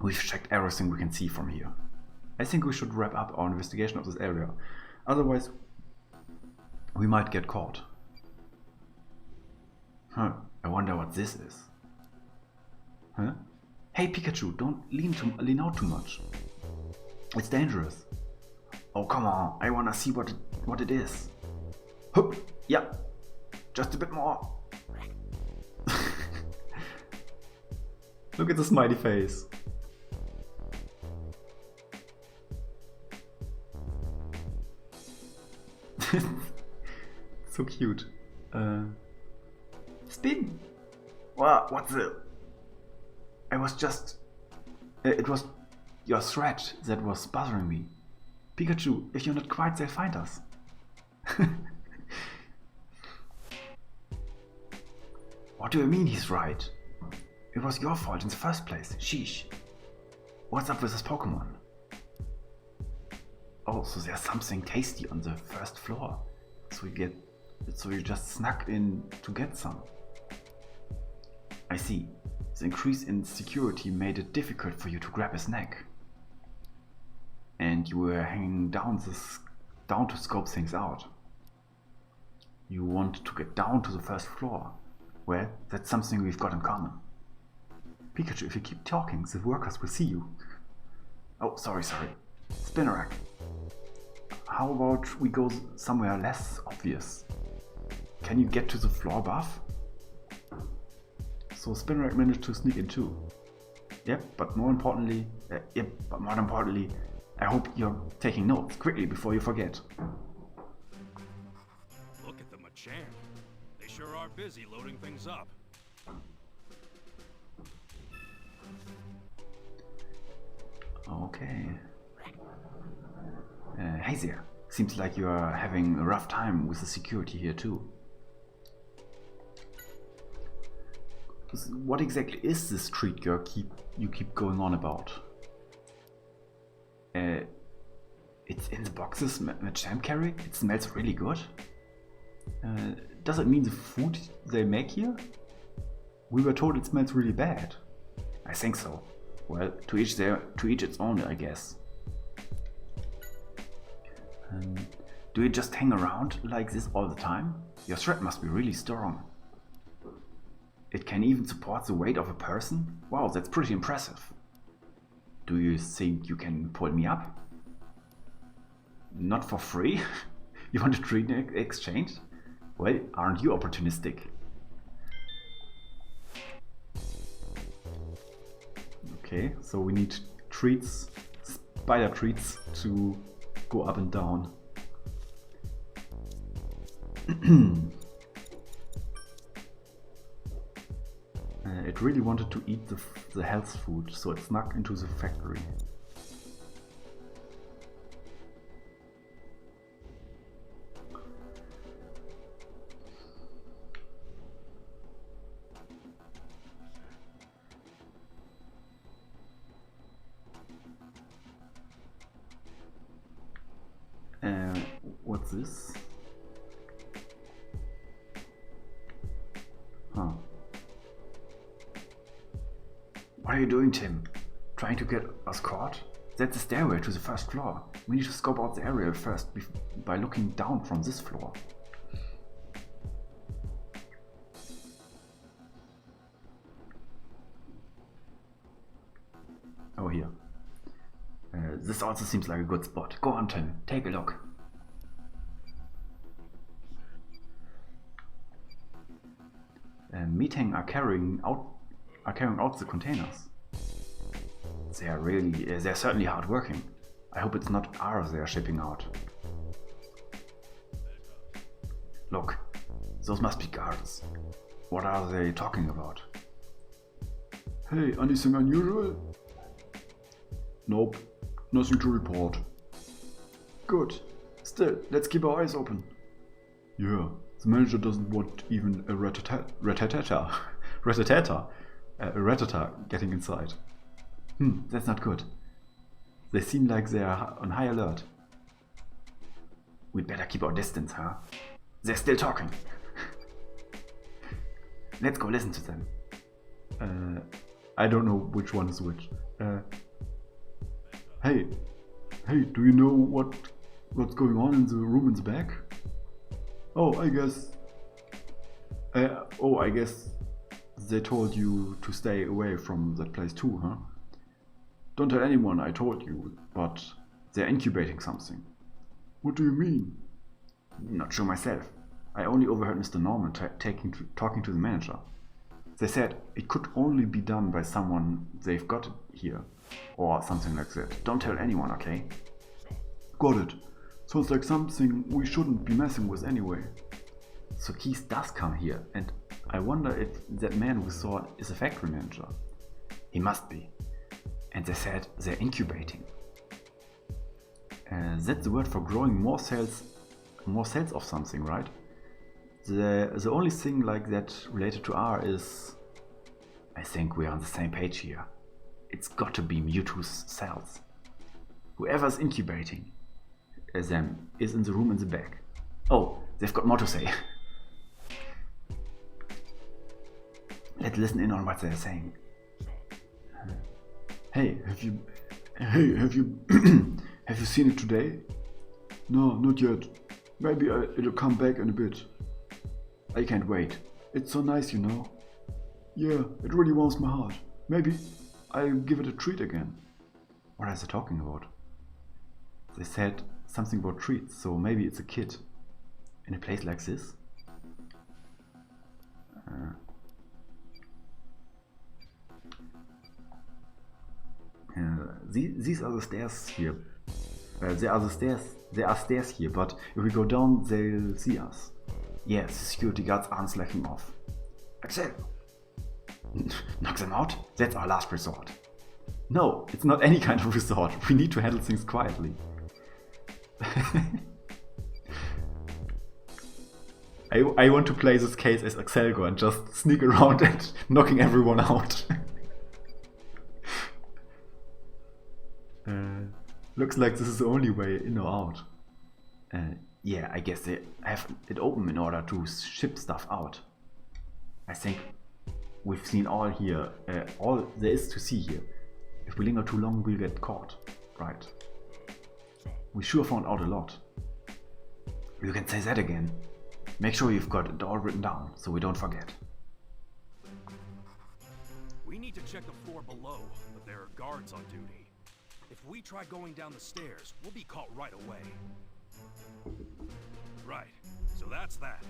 We've checked everything we can see from here. I think we should wrap up our investigation of this area. Otherwise, we might get caught. I wonder what this is. Hey Pikachu, don't lean out too much. It's dangerous. Oh come on, I wanna see what it is. Hup, yeah, just a bit more. Look at the smiley face. So cute. Spin. Wow, what's the? It was your threat that was bothering me. Pikachu, if you're not quiet, they'll find us. What do you mean he's right? It was your fault in the first place. Sheesh. What's up with this Pokemon? Oh, so there's something tasty on the first floor. So you just snuck in to get some. I see. The increase in security made it difficult for you to grab a snack. And you were hanging down to scope things out. You want to get down to the first floor. Well, that's something we've got in common. Pikachu, if you keep talking, the workers will see you. Oh, sorry. Spinnerack. How about we go somewhere less obvious? Can you get to the floor above? So Spinnerack managed to sneak in too. But more importantly, I hope you're taking notes quickly before you forget. Look at the Machamp. They sure are busy loading things up. Okay. Hey there. Seems like you are having a rough time with the security here too. What exactly is this treat you keep going on about? It's in the boxes Machamp carry? It smells really good. Does it mean the food they make here? We were told it smells really bad. I think so. Well, to each its own, I guess. Do you just hang around like this all the time? Your thread must be really strong. It can even support the weight of a person? Wow, that's pretty impressive. Do you think you can pull me up? Not for free? You want a treat in exchange? Well, aren't you opportunistic? Okay, so we need treats, spider treats, to go up and down. It really wanted to eat the health food, so it snuck into the factory. What's this? Huh. What are you doing, Tim? Trying to get us caught? That's the stairway to the first floor. We need to scope out the area first by looking down from this floor. Oh, here. This also seems like a good spot. Go on, Tim. Take a look. Metang are carrying out the containers. They're certainly hardworking. I hope it's not ours they are shipping out. Look, those must be guards. What are they talking about? Hey, anything unusual? Nope, nothing to report. Good. Still, let's keep our eyes open. Yeah, the manager doesn't want even a rat-a-tat getting inside. That's not good. They seem like they are on high alert. We'd better keep our distance, huh? They're still talking. Let's go listen to them. I don't know which one is which. Hey, do you know what's going on in the room in the back? I guess they told you to stay away from that place too, huh? Don't tell anyone I told you, but they're incubating something. What do you mean? Not sure myself. I only overheard Mr. Norman talking to the manager. They said it could only be done by someone they've got here, or something like that. Don't tell anyone, okay? Got it. Sounds like something we shouldn't be messing with anyway. So Keith does come here, and I wonder if that man we saw is a factory manager. He must be. And they said they're incubating. That's the word for growing more cells of something, right? The only thing like that related to R is... I think we're on the same page here. It's got to be Mewtwo's cells. Whoever's incubating them is in the room in the back. Oh, they've got more to say. Let's listen in on what they're saying. Hey, have you have you seen it today? No, not yet. Maybe it'll come back in a bit. I can't wait. It's so nice, you know. Yeah, it really warms my heart. Maybe I'll give it a treat again. What are they talking about? They said something about treats, so maybe it's a kid. In a place like this? These are the stairs here. There are stairs here, but if we go down, they'll see us. Yes, the security guards aren't slacking off. Axel! Knock them out? That's our last resort. No, it's not any kind of resort. We need to handle things quietly. I want to play this case as Axelgo and just sneak around and knocking everyone out. Looks like this is the only way in or out. Yeah, I guess they have it open in order to ship stuff out. I think we've seen all here, all there is to see here. If we linger too long, we'll get caught. Right. We sure found out a lot. You can say that again. Make sure you've got it all written down, so we don't forget. We need to check the floor below, but there are guards on duty. If we try going down the stairs, we'll be caught right away. Right, so that's that.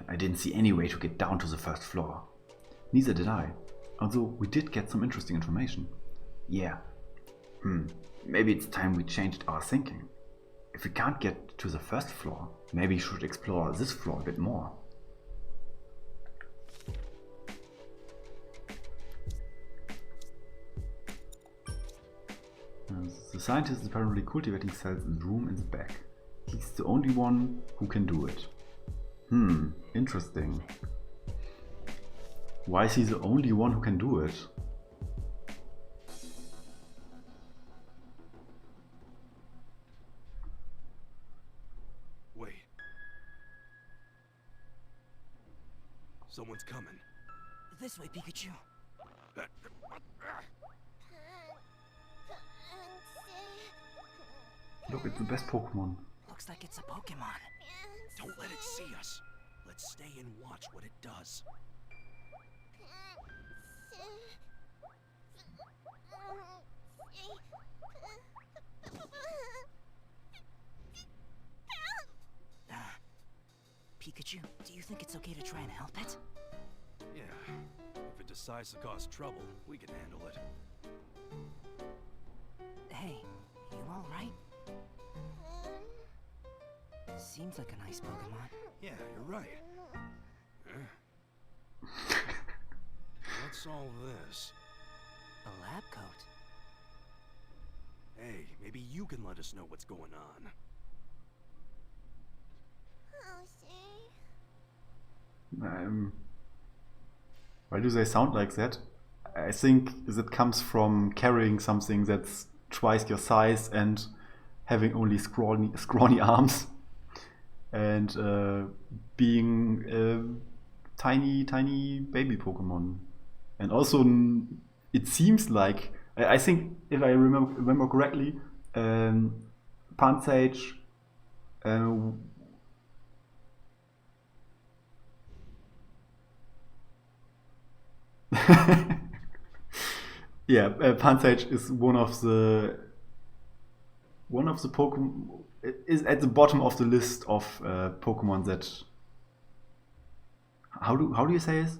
I didn't see any way to get down to the first floor. Neither did I. Although we did get some interesting information. Yeah. Maybe it's time we changed our thinking. If we can't get to the first floor, maybe we should explore this floor a bit more. The scientist is apparently cultivating cells in the room in the back. He's the only one who can do it. Interesting. Why is he the only one who can do it? Wait. Someone's coming. This way, Pikachu. Look, it's the best Pokemon. Looks like it's a Pokemon. Don't let it see us. Let's stay and watch what it does. Pikachu, do you think it's okay to try and help it? Yeah. If it decides to cause trouble, we can handle it. Hey, you alright? Seems like a nice Pokemon. Yeah, you're right. What's all this? A lab coat. Hey, maybe you can let us know what's going on. Why do they sound like that? I think that comes from carrying something that's twice your size and having only scrawny arms and being tiny baby Pokemon. And also, it seems like, I think if I remember correctly, Pansage yeah, Pansage is one of the Pokemon, is at the bottom of the list of Pokemon that, how do you say this?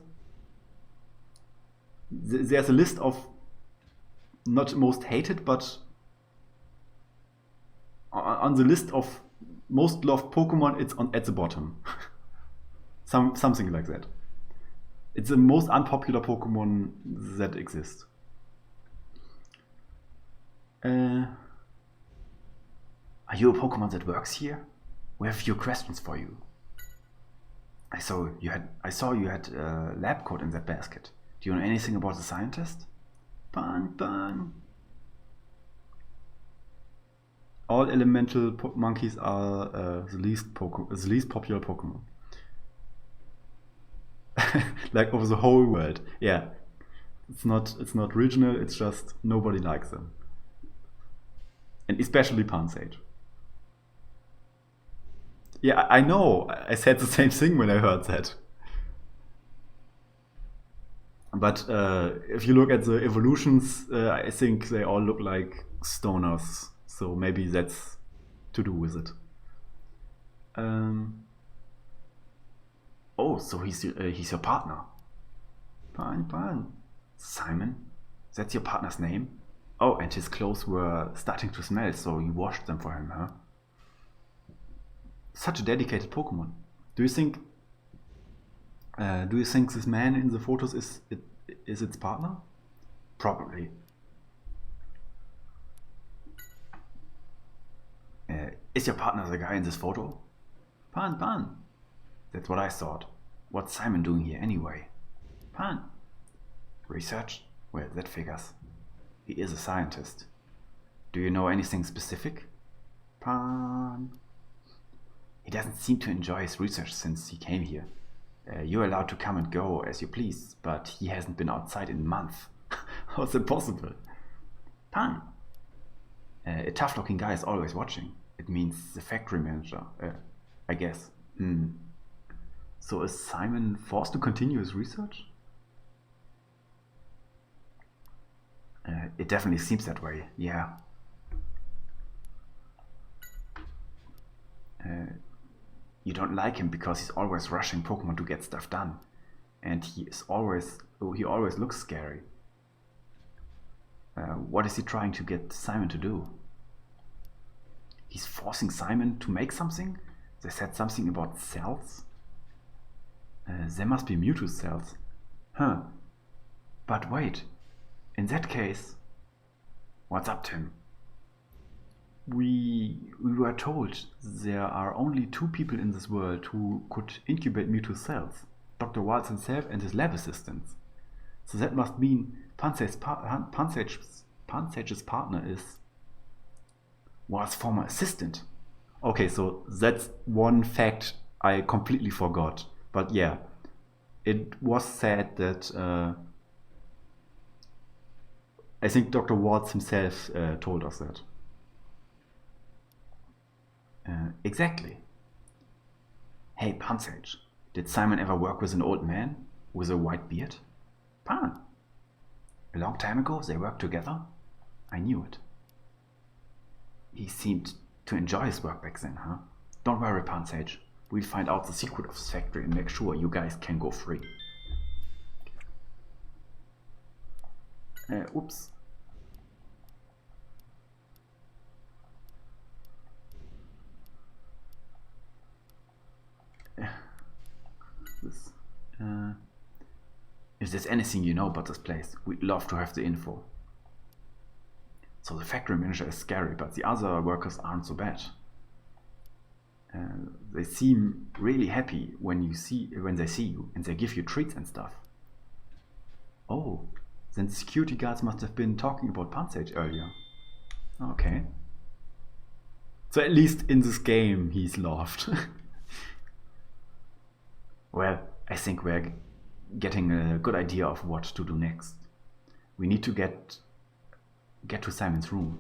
There's a list of not most hated, but on the list of most loved Pokemon, it's at the bottom. Something like that. It's the most unpopular Pokemon that exists. Are you a Pokemon that works here? We have a few questions for you. I saw you had a lab coat in that basket. Do you know anything about the scientist? Bang. All elemental monkeys are the least popular Pokemon. Like over the whole world. Yeah. It's not regional, it's just nobody likes them. And especially Pansage. Yeah, I know. I said the same thing when I heard that. But if you look at the evolutions, I think they all look like stoners. So maybe that's to do with it. Oh, so he's your partner. Pan. Simon? That's your partner's name? Oh, and his clothes were starting to smell, so you washed them for him, huh? Such a dedicated Pokemon. Do you think this man in the photos is its partner? Probably. Is your partner the guy in this photo? Pan. That's what I thought. What's Simon doing here anyway? Pan. Research? Well, that figures. He is a scientist. Do you know anything specific? Pan. He doesn't seem to enjoy his research since he came here. You're allowed to come and go as you please, but he hasn't been outside in months. How's that possible? Pan. A tough-looking guy is always watching. It means the factory manager, I guess. So is Simon forced to continue his research? It definitely seems that way, yeah. You don't like him because he's always rushing Pokemon to get stuff done. And he always looks scary. What is he trying to get Simon to do? He's forcing Simon to make something? They said something about cells? There must be Mewtwo cells. Huh. But wait. In that case... What's up, Tim? We were told there are only 2 people in this world who could incubate Mewtwo cells. Dr. Waltz himself and his lab assistants. So that must mean Pansage's partner is Waltz's former assistant. Okay, so that's one fact I completely forgot. But yeah, it was said that I think Dr. Waltz himself told us that. Exactly. Hey, Pansage, did Simon ever work with an old man with a white beard? Pan. A long time ago they worked together? I knew it. He seemed to enjoy his work back then, huh? Don't worry, Pansage. We'll find out the secret of this factory and make sure you guys can go free. Oops. If there's anything you know about this place, we'd love to have the info. So the factory manager is scary, but the other workers aren't so bad. They seem really happy when they see you, and they give you treats and stuff. Oh, then the security guards must have been talking about Pansage earlier. Okay. So at least in this game he's loved. Well, I think we're getting a good idea of what to do next. We need to get to Simon's room.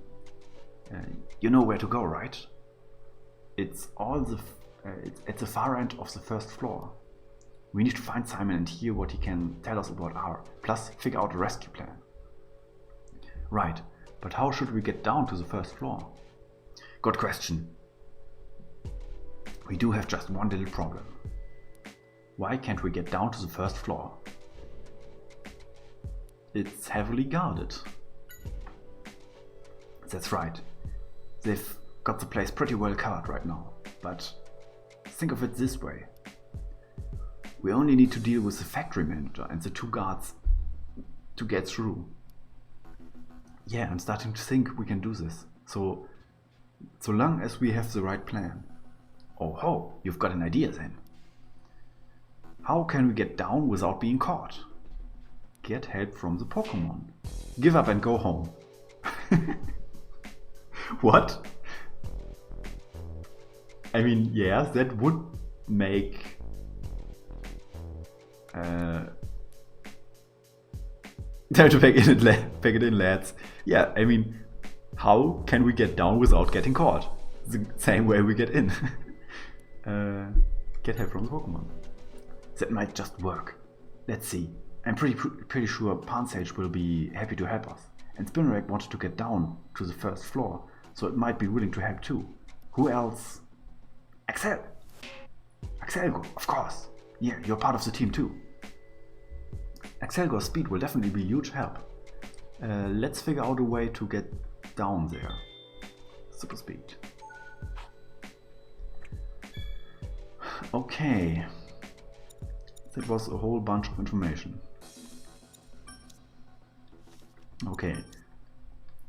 You know where to go, right? It's at the far end of the first floor. We need to find Simon and hear what he can tell us about plus figure out a rescue plan. Right, but how should we get down to the first floor? Good question. We do have just one little problem. Why can't we get down to the first floor? It's heavily guarded. That's right. They've got the place pretty well covered right now, but think of it this way. We only need to deal with the factory manager and the 2 guards to get through. Yeah, I'm starting to think we can do this. So long as we have the right plan. Oh ho, you've got an idea then. How can we get down without being caught? Get help from the Pokemon. Give up and go home. What? I mean, yeah, that would make... Time to pack it in, lads. Yeah, I mean, How can we get down without getting caught? The same way we get in. Get help from the Pokemon. That might just work. Let's see. I'm pretty sure Pansage will be happy to help us. And Spinarak wanted to get down to the first floor, so it might be willing to help too. Who else? Axel! Axelgo, of course. Yeah, you're part of the team too. Axelgo's speed will definitely be a huge help. Let's figure out a way to get down there. Super speed. Okay. That was a whole bunch of information. Okay.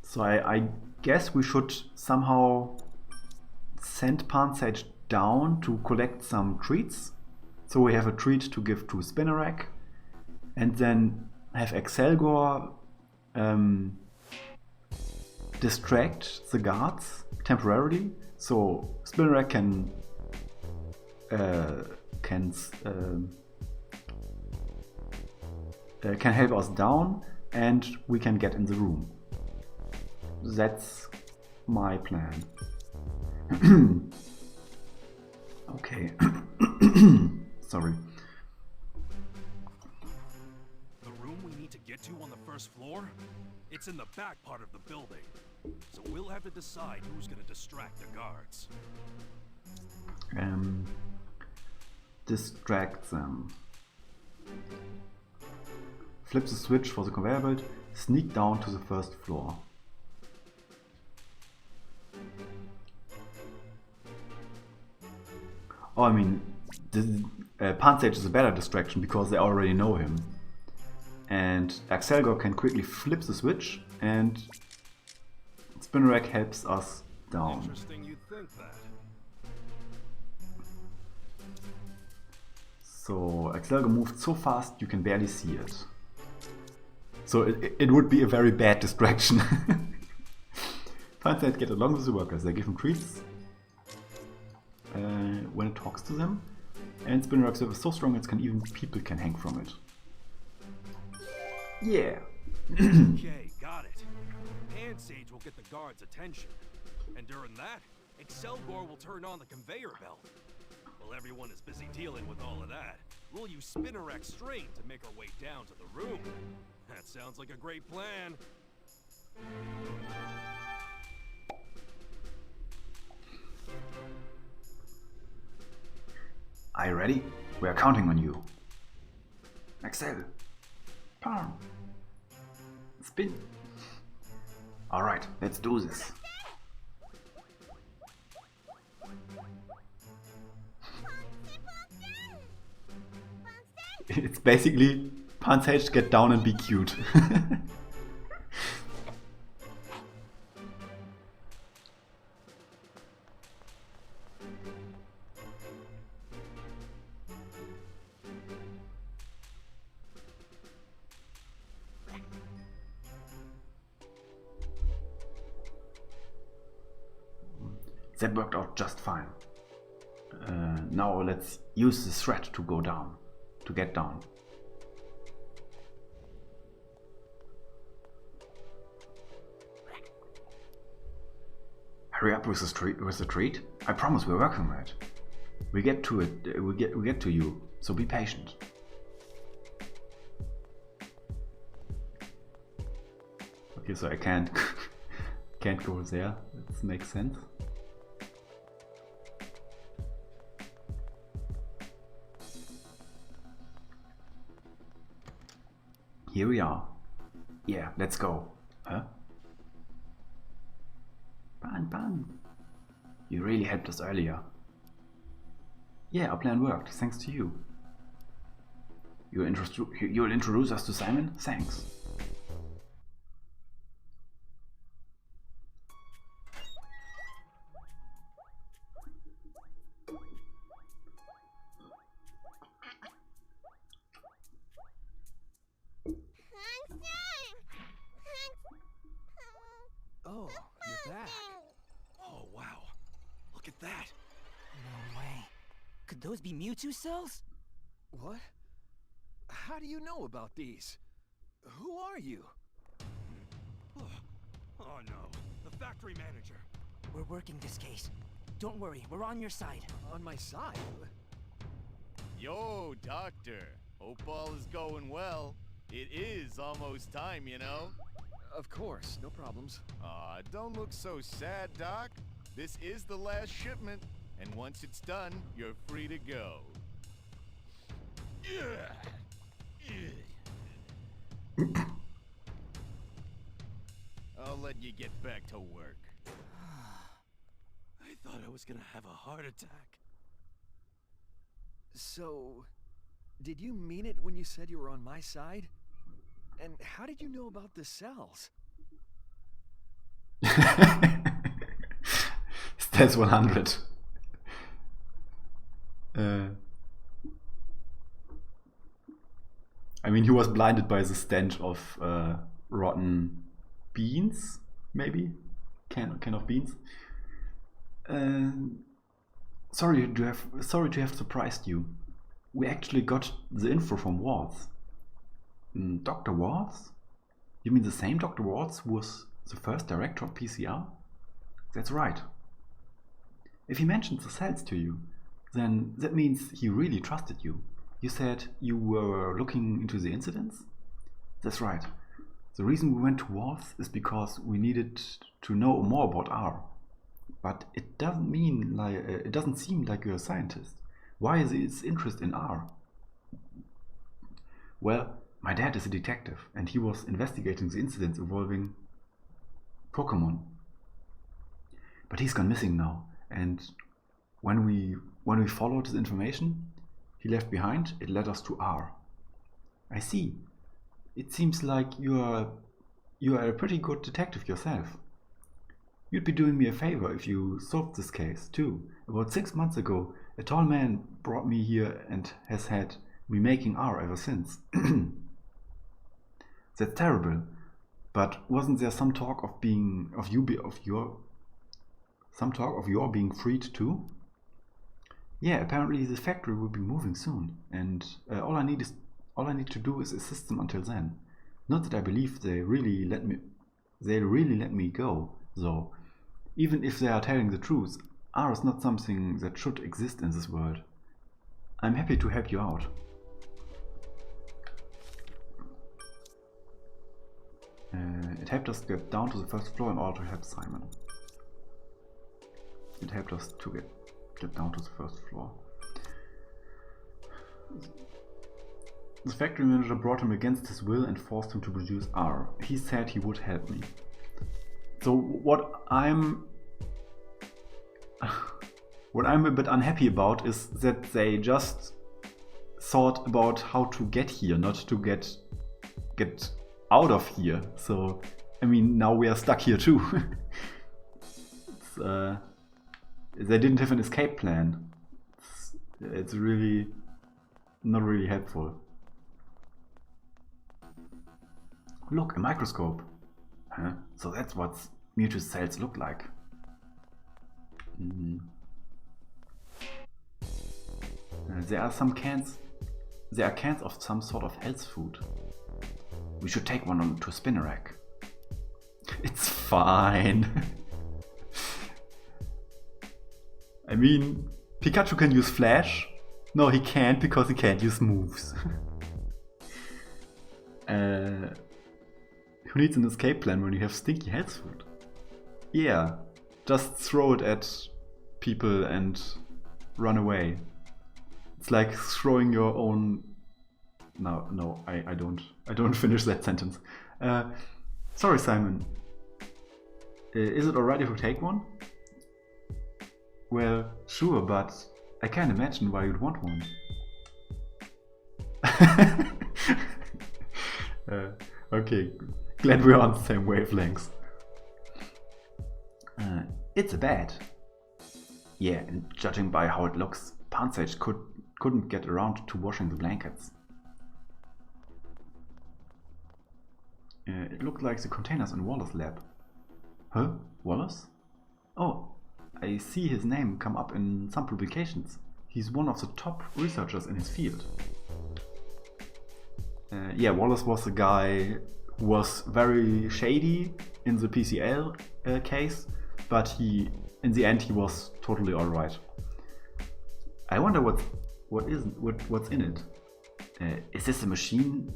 So I guess we should somehow send Pansage down to collect some treats. So we have a treat to give to Spinarak. And then have Axelgor distract the guards temporarily, so Spinarak can help us down, and we can get in the room. That's my plan. Okay. Sorry. The room we need to get to on the first floor? It's in the back part of the building. So we'll have to decide who's gonna distract the guards. Distract them. Flip the switch for the conveyor belt. Sneak down to the first floor. Oh, I mean, Pansage is a better distraction because they already know him. And Axelgor can quickly flip the switch, and Spinarak helps us down. Interesting you'd think that. So Axelgor moved so fast you can barely see it. So it would be a very bad distraction. Pansage get along with the workers. They give him treats when it talks to them. And Spinarak's serve is so strong even people can hang from it. Yeah. Okay, got it. Pansage will get the guards' attention. And during that, Axelgor will turn on the conveyor belt. While everyone is busy dealing with all of that, we'll use Spinarak's string to make our way down to the room. That sounds like a great plan. Are you ready? We are counting on you. Axel. Palm. Spin. Alright, let's do this. It's basically Pansage get down and be cute. That worked out just fine. Now let's use the thread to go down, to get down. Hurry up with the treat. I promise we're working on it. We get to it. We get to you. So be patient. Okay, so I can't go there. That makes sense. Here we are. Yeah, let's go. Huh? Ban. You really helped us earlier. Yeah, our plan worked, thanks to you. You'll introduce us to Simon? Thanks. Oh, you're back. Oh, wow. Look at that. No way. Could those be Mewtwo cells? What? How do you know about these? Who are you? Oh no. The the factory manager. We're working this case. Don't worry, we're on your side. On my side? Yo, Doctor. Hope all is going well. It is almost time, you know? Of course, no problems. Aw, don't look so sad, Doc. This is the last shipment, and once it's done, you're free to go. I'll let you get back to work. I thought I was gonna have a heart attack. So, did you mean it when you said you were on my side? And how did you know about the cells? Stats 100. I mean, he was blinded by the stench of rotten beans, maybe? Can of beans. Sorry to have surprised you. We actually got the info from Watts. Dr. Watts? You mean the same Dr. Watts who was the first director of PCR? That's right. If he mentioned the cells to you, then that means he really trusted you. You said you were looking into the incidents? That's right. The reason we went to Watts is because we needed to know more about R. But it doesn't seem like you're a scientist. Why is his interest in R? Well, my dad is a detective, and he was investigating the incidents involving Pokemon. But he's gone missing now, and when we followed his information he left behind, it led us to R. I see. It seems like you are a pretty good detective yourself. You'd be doing me a favor if you solved this case, too. About 6 months ago, a tall man brought me here and has had me making R ever since. That's terrible. But wasn't there some talk of your being freed too? Yeah, apparently the factory will be moving soon, and all I need to do is assist them until then. Not that I believe they'll really let me go, though. Even if they are telling the truth, R is not something that should exist in this world. I'm happy to help you out. It helped us get down to the first floor in order to help Simon. It helped us to get down to the first floor. The factory manager brought him against his will and forced him to produce R. He said he would help me. So what I'm a bit unhappy about is that they just thought about how to get here, not to get out of here. So I mean, now we are stuck here too. They didn't have an escape plan. It's really not really helpful. Look, a microscope. Huh? So that's what Mewtwo cells look like. There are cans of some sort of health food. We should take one to a spinner rack. It's fine. I mean, Pikachu can use Flash. No, he can't because he can't use moves. Who needs an escape plan when you have stinky health food? Yeah, just throw it at people and run away. It's like throwing your own... No, I don't finish that sentence. Sorry, Simon. Is it alright if we take one? Well, sure, but I can't imagine why you'd want one. Okay, glad we're on the same wavelengths. It's a bat. Yeah, and judging by how it looks, Pansage couldn't get around to washing the blankets. It looked like the containers in Wallace's lab. Huh? Wallace? Oh, I see his name come up in some publications. He's one of the top researchers in his field. Yeah, Wallace was the guy who was very shady in the PCL case, but in the end he was totally alright. I wonder what's in it. Is this a machine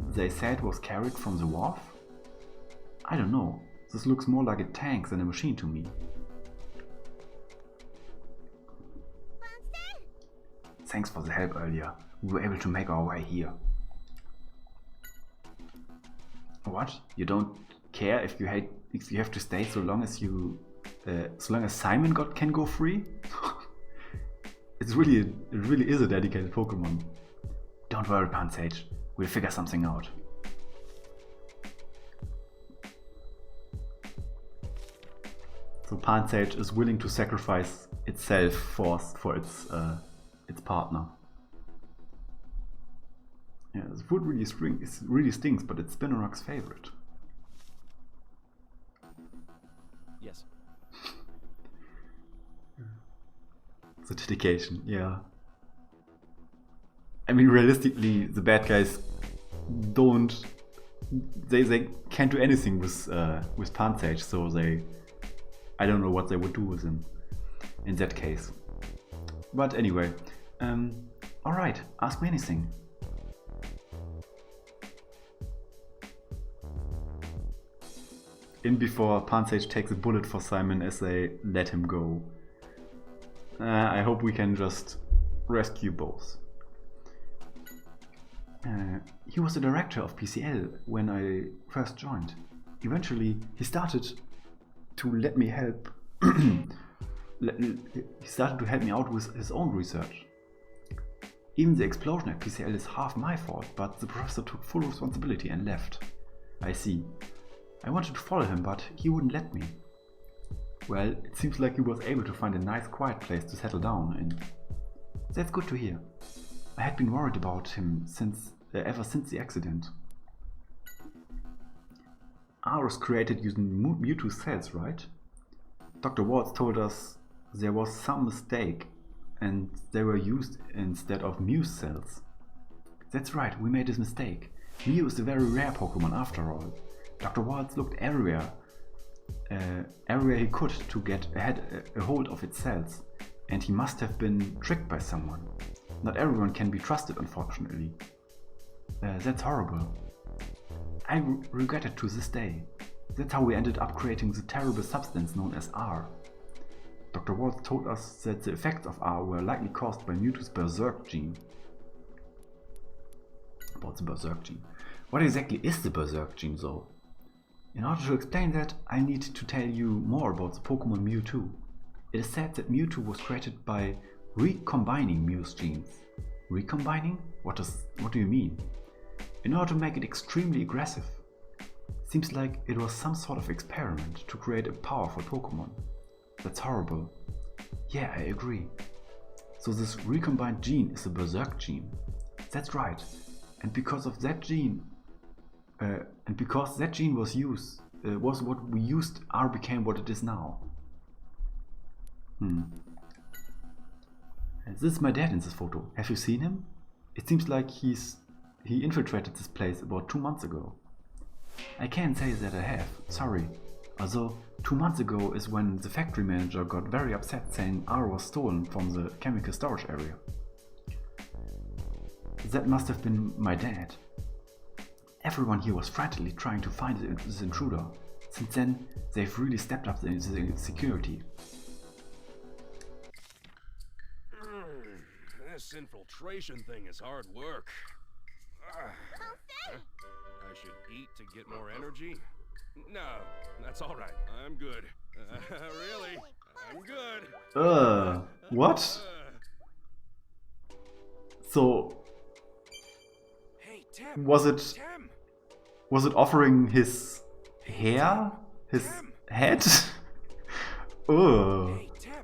they said was carried from the wharf? I don't know. This looks more like a tank than a machine to me. Thanks for the help earlier. We were able to make our way here. What? You don't care if you have to stay so long as Simon can go free? It really is a dedicated Pokemon. Don't worry, Pansage. We'll figure something out. So Pansage is willing to sacrifice itself for its partner. Yeah, this wood really stinks, but it's Spinnerock's favorite. Yes. The dedication, yeah. I mean, realistically, the bad guys they can't do anything with Pansage, so I don't know what they would do with him in that case. But anyway, alright, ask me anything. In before Pansage takes a bullet for Simon as they let him go. I hope we can just rescue both. He was the director of PCL when I first joined. Eventually, he started to let me help. He started to help me out with his own research. Even the explosion at PCL is half my fault, but the professor took full responsibility and left. I see. I wanted to follow him, but he wouldn't let me. Well, it seems like he was able to find a nice quiet place to settle down in. That's good to hear. I had been worried about him ever since the accident. R was created using Mewtwo cells, right? Dr. Watts told us there was some mistake and they were used instead of Mew cells. That's right, we made this mistake. Mew is a very rare Pokemon after all. Dr. Watts looked everywhere he could to get a hold of its cells, and he must have been tricked by someone. Not everyone can be trusted, unfortunately. That's horrible. I regret it to this day. That's how we ended up creating the terrible substance known as R. Dr. Watts told us that the effects of R were likely caused by Mewtwo's Berserk gene. About the Berserk gene. What exactly is the Berserk gene, though? In order to explain that, I need to tell you more about the Pokemon Mewtwo. It is said that Mewtwo was created by recombining Mew's genes. Recombining? What do you mean? In order to make it extremely aggressive. Seems like it was some sort of experiment to create a powerful Pokemon. That's horrible. Yeah, I agree. So this recombined gene is a Berserk gene. That's right. And because that gene was what we used, R became what it is now. This is my dad in this photo. Have you seen him? It seems like he infiltrated this place about 2 months ago. I can't say that I have, sorry. Although 2 months ago is when the factory manager got very upset saying R was stolen from the chemical storage area. That must have been my dad. Everyone here was frantically trying to find this intruder. Since then, they've really stepped up the security. This infiltration thing is hard work. I should eat to get more energy? No, that's all right. I'm good. Really, I'm good. What? So, Hey, Tim. was it Tim. offering his hair? His head? Ugh. Hey, Tim.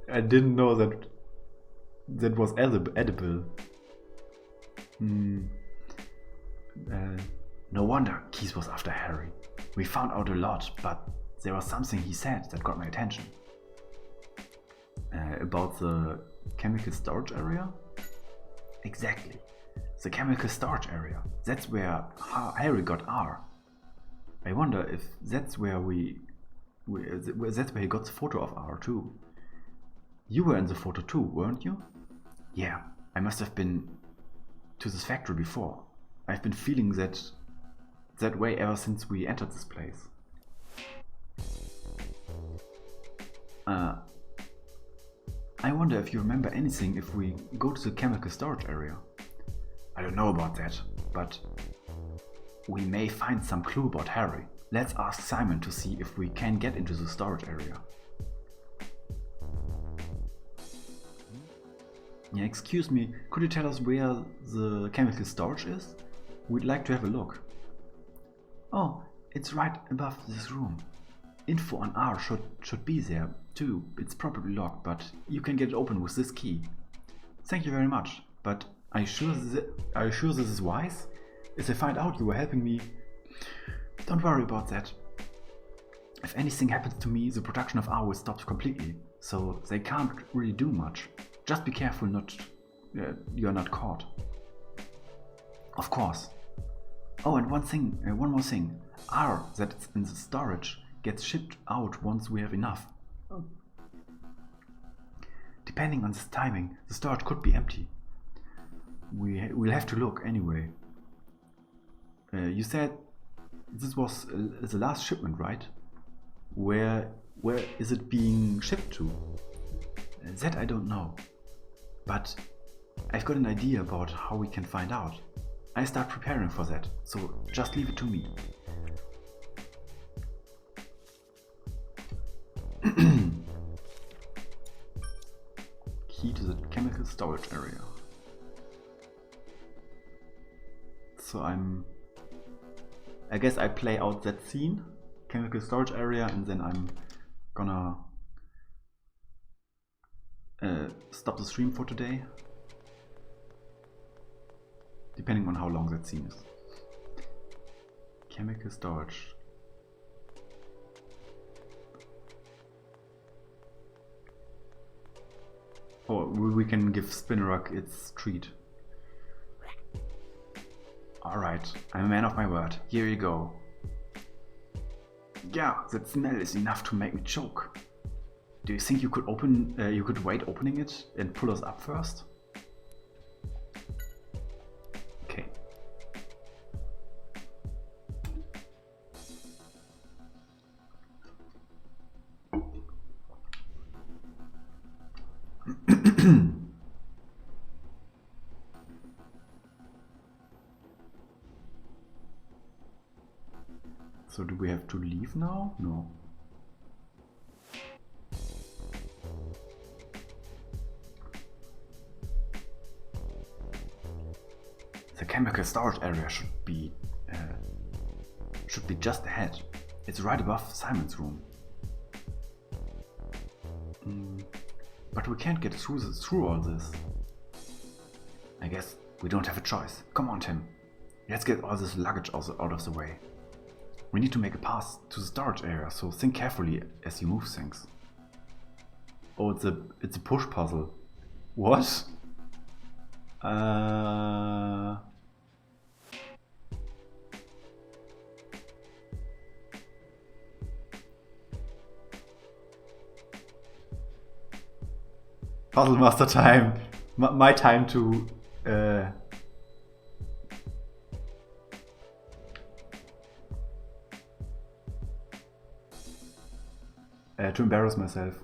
I didn't know that was edible. No wonder Keith was after Harry. We found out a lot, but there was something he said that got my attention. About the chemical storage area? Exactly. The chemical storage area. That's where Harry got R. I wonder if that's where that's where he got the photo of R too. You were in the photo too, weren't you? Yeah, I must have been to this factory before. I've been feeling that way ever since we entered this place. I wonder if you remember anything if we go to the chemical storage area. I don't know about that, but we may find some clue about Harry. Let's ask Simon to see if we can get into the storage area. Yeah, excuse me, could you tell us where the chemical storage is? We'd like to have a look. Oh, it's right above this room. Info on R should be there too. It's probably locked, but you can get it open with this key. Thank you very much, but are you sure this is wise? If I find out you were helping me, don't worry about that. If anything happens to me, the production of R will stop completely, so they can't really do much. Just be careful you're not caught. Of course. Oh, and one more thing. R that's in the storage gets shipped out once we have enough. Depending on this timing, the storage could be empty. We'll have to look anyway. You said this was the last shipment, right? Where is it being shipped to? That I don't know. But I've got an idea about how we can find out. I start preparing for that, so just leave it to me. Key to the chemical storage area. So I guess I play out that scene, chemical storage area, and then I'm gonna stop the stream for today, depending on how long that scene is. Chemical storage. Oh, we can give Spinnerock its treat. Alright, I'm a man of my word. Here you go. Yeah, that smell is enough to make me choke. Do you think you could wait opening it and pull us up first? Okay. So do we have to leave now? No. The chemical storage area should be just ahead. It's right above Simon's room. But we can't get through all this. I guess we don't have a choice. Come on, Tim. Let's get all this luggage out of the way. We need to make a path to the storage area, so think carefully as you move things. Oh, it's a push puzzle. What? Puzzle master time. My time to embarrass myself.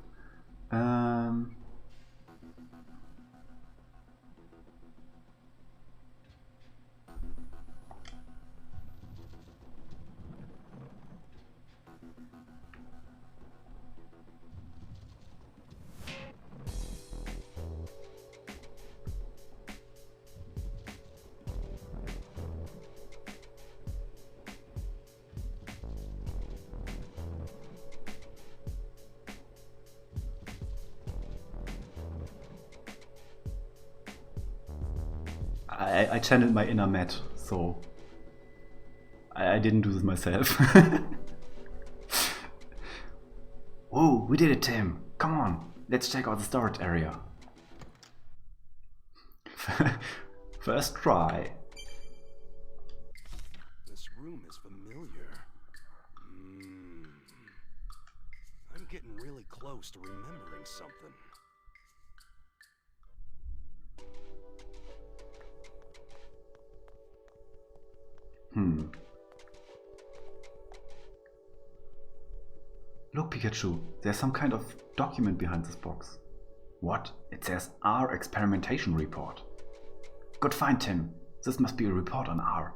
I channeled my inner Matt, so I didn't do this myself. Whoa, we did it, Tim. Come on, let's check out the storage area. First try. This room is familiar. I'm getting really close to remembering something. Look, Pikachu, there's some kind of document behind this box. What? It says R experimentation report. Good find, Tim. This must be a report on R.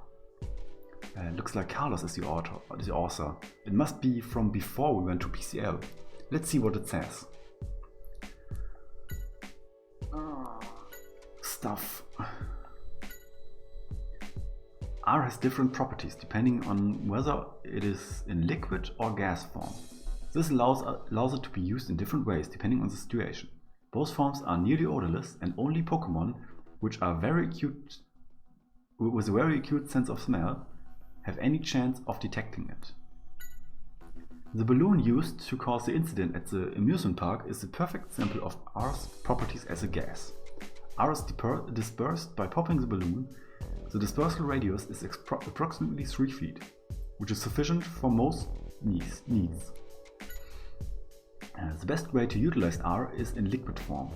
Looks like Carlos is the author. It must be from before we went to PCL. Let's see what it says. Stuff. R has different properties depending on whether it is in liquid or gas form. This allows it to be used in different ways depending on the situation. Both forms are nearly odorless, and only Pokemon which are with a very acute sense of smell have any chance of detecting it. The balloon used to cause the incident at the amusement park is the perfect example of R's properties as a gas. R is dispersed by popping the balloon. The dispersal radius is approximately 3 feet, which is sufficient for most needs. The best way to utilize R is in liquid form.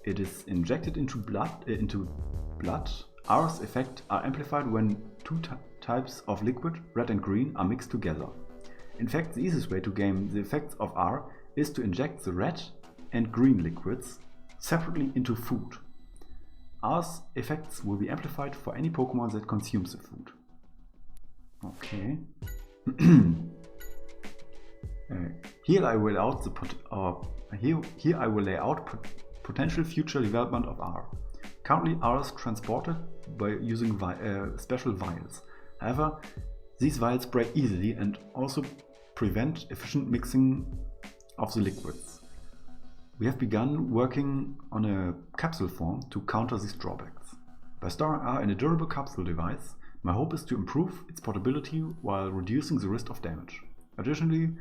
It is injected into blood. R's effects are amplified when two types of liquid, red and green, are mixed together. In fact, the easiest way to gain the effects of R is to inject the red and green liquids separately into food. R's effects will be amplified for any Pokemon that consumes the food. Okay. Here I will lay out potential future development of R. Currently, R is transported by using special vials. However, these vials break easily and also prevent efficient mixing of the liquids. We have begun working on a capsule form to counter these drawbacks. By storing R in a durable capsule device, my hope is to improve its portability while reducing the risk of damage. Additionally,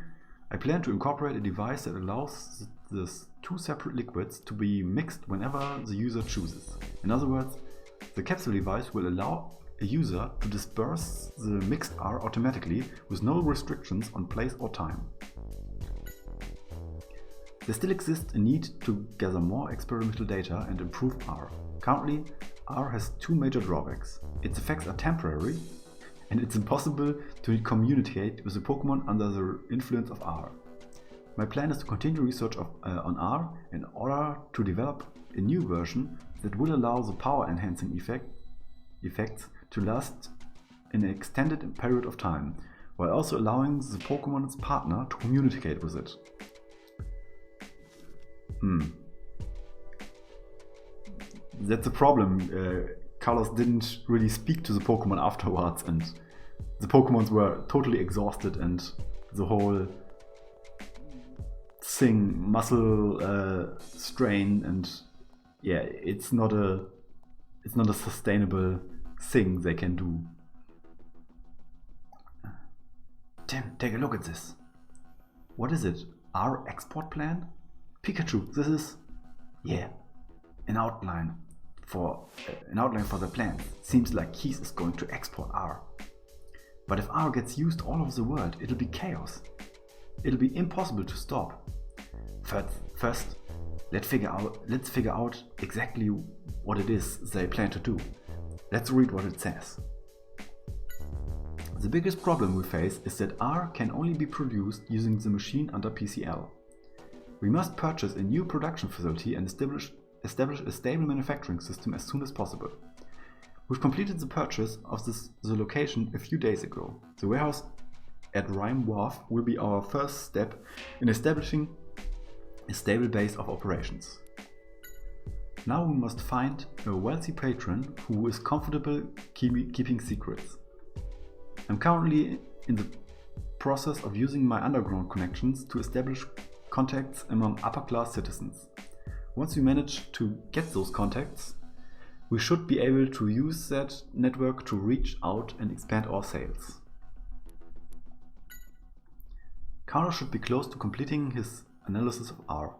I plan to incorporate a device that allows these two separate liquids to be mixed whenever the user chooses. In other words, the capsule device will allow a user to disperse the mixed R automatically with no restrictions on place or time. There still exists a need to gather more experimental data and improve R. Currently, R has two major drawbacks. Its effects are temporary, and it's impossible to communicate with the Pokemon under the influence of R. My plan is to continue research on R in order to develop a new version that will allow the power enhancing effects to last an extended period of time, while also allowing the Pokemon's partner to communicate with it. That's a problem. Carlos didn't really speak to the Pokemon afterwards, and the Pokemons were totally exhausted, and the whole thing, muscle strain, and yeah, it's not a sustainable thing they can do. Tim, take a look at this. What is it? R export plan? Pikachu, this is, an outline for the plan. Seems like Keys is going to export R. But if R gets used all over the world, it'll be chaos. It'll be impossible to stop. First, let's figure out exactly what it is they plan to do. Let's read what it says. The biggest problem we face is that R can only be produced using the machine under PCL. We must purchase a new production facility and establish a stable manufacturing system as soon as possible. We've completed the purchase of the location a few days ago. The warehouse at Rhyme Wharf will be our first step in establishing a stable base of operations. Now we must find a wealthy patron who is comfortable keeping secrets. I'm currently in the process of using my underground connections to establish contacts among upper-class citizens. Once we manage to get those contacts, we should be able to use that network to reach out and expand our sales. Carlos should be close to completing his analysis of R.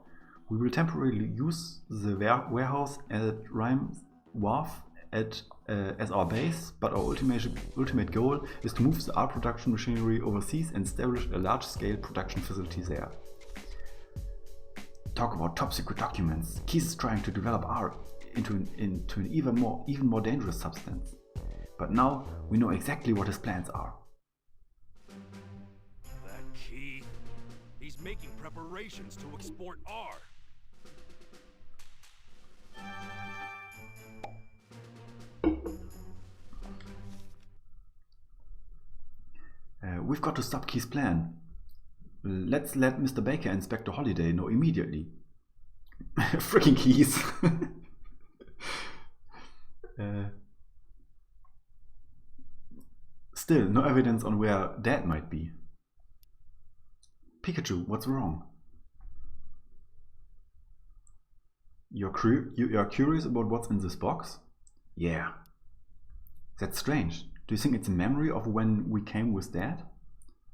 We will temporarily use the warehouse at Rhyme Wharf as our base, but our ultimate goal is to move the R production machinery overseas and establish a large-scale production facility there. Talk about top secret documents. Keys is trying to develop R into an even more dangerous substance. But now we know exactly what his plans are. That key? He's making preparations to export R. We've got to stop Key's plan. Let's let Mr. Baker and Inspector Holiday know immediately. Freaking Keys. Still, no evidence on where Dad might be. Pikachu, what's wrong? You're curious about what's in this box? Yeah. That's strange. Do you think it's a memory of when we came with Dad?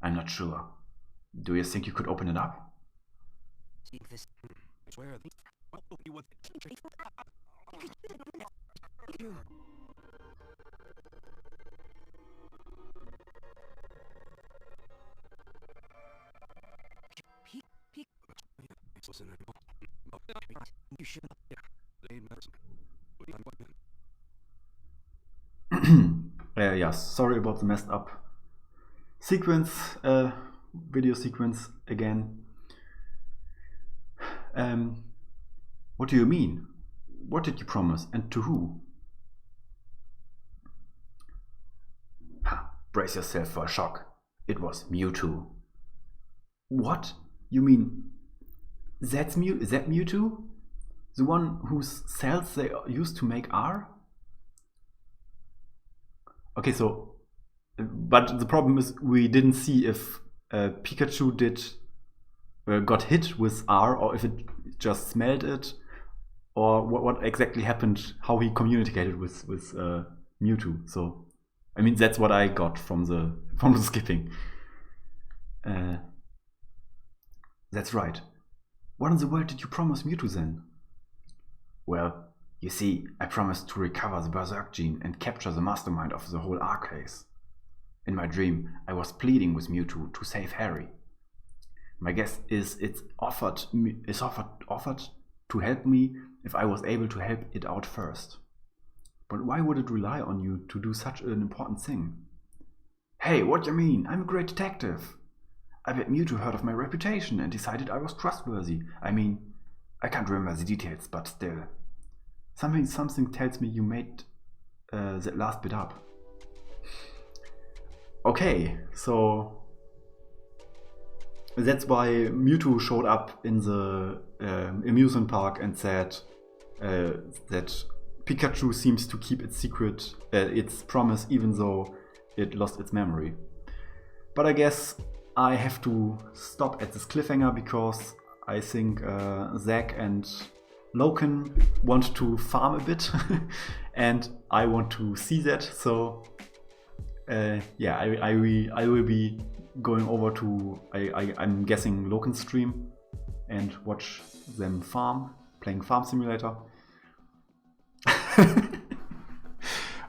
I'm not sure. Do you think you could open it up? See this. I swear, what? You should. Yeah, sorry about the messed up sequence, video sequence again. What do you mean? What did you promise, and to who? Ha, brace yourself for a shock. It was Mewtwo. What? You mean is that Mewtwo? The one whose cells they used to make R? Okay, so, but the problem is we didn't see if Pikachu got hit with R, or if it just smelled it, or what exactly happened, how he communicated with Mewtwo. So, I mean, that's what I got from the skipping. That's right. What in the world did you promise Mewtwo then? Well, you see, I promised to recover the Berserk gene and capture the mastermind of the whole R case. In my dream, I was pleading with Mewtwo to save Harry. My guess is it's offered to help me if I was able to help it out first. But why would it rely on you to do such an important thing? Hey, what do you mean? I'm a great detective. I bet Mewtwo heard of my reputation and decided I was trustworthy. I mean, I can't remember the details, but still. Something tells me you made that last bit up. Okay, so that's why Mewtwo showed up in the amusement park and said that Pikachu seems to keep its secret, its promise, even though it lost its memory. But I guess I have to stop at this cliffhanger because I think Zach and Loken want to farm a bit and I want to see that. So yeah, I will be going over to I'm guessing Loken's stream and watch them farm, playing Farm Simulator.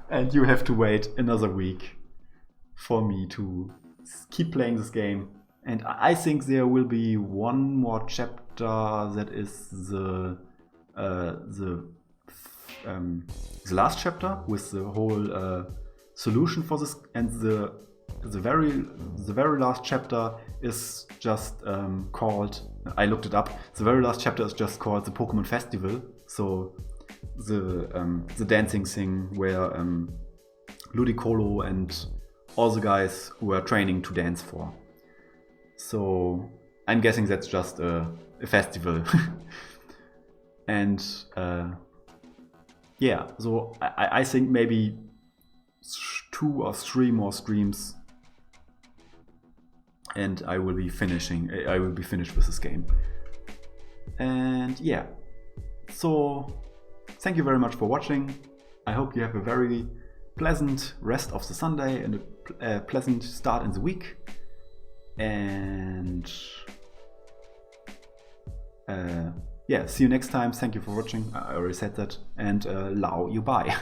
And you have to wait another week for me to keep playing this game. And I think there will be one more chapter that is the last chapter with the whole solution for this, and the very last chapter is just called, I looked it up, the very last chapter is just called the Pokemon Festival. So the dancing thing where Ludicolo and all the guys who are training to dance for. So I'm guessing that's just a festival. And yeah, so I think maybe 2 or 3 more streams and I will be finished with this game. And yeah, so thank you very much for watching. I hope you have a very pleasant rest of the Sunday and a pleasant start in the week. And yeah, see you next time. Thank you for watching. I already said that. And Lao you bye.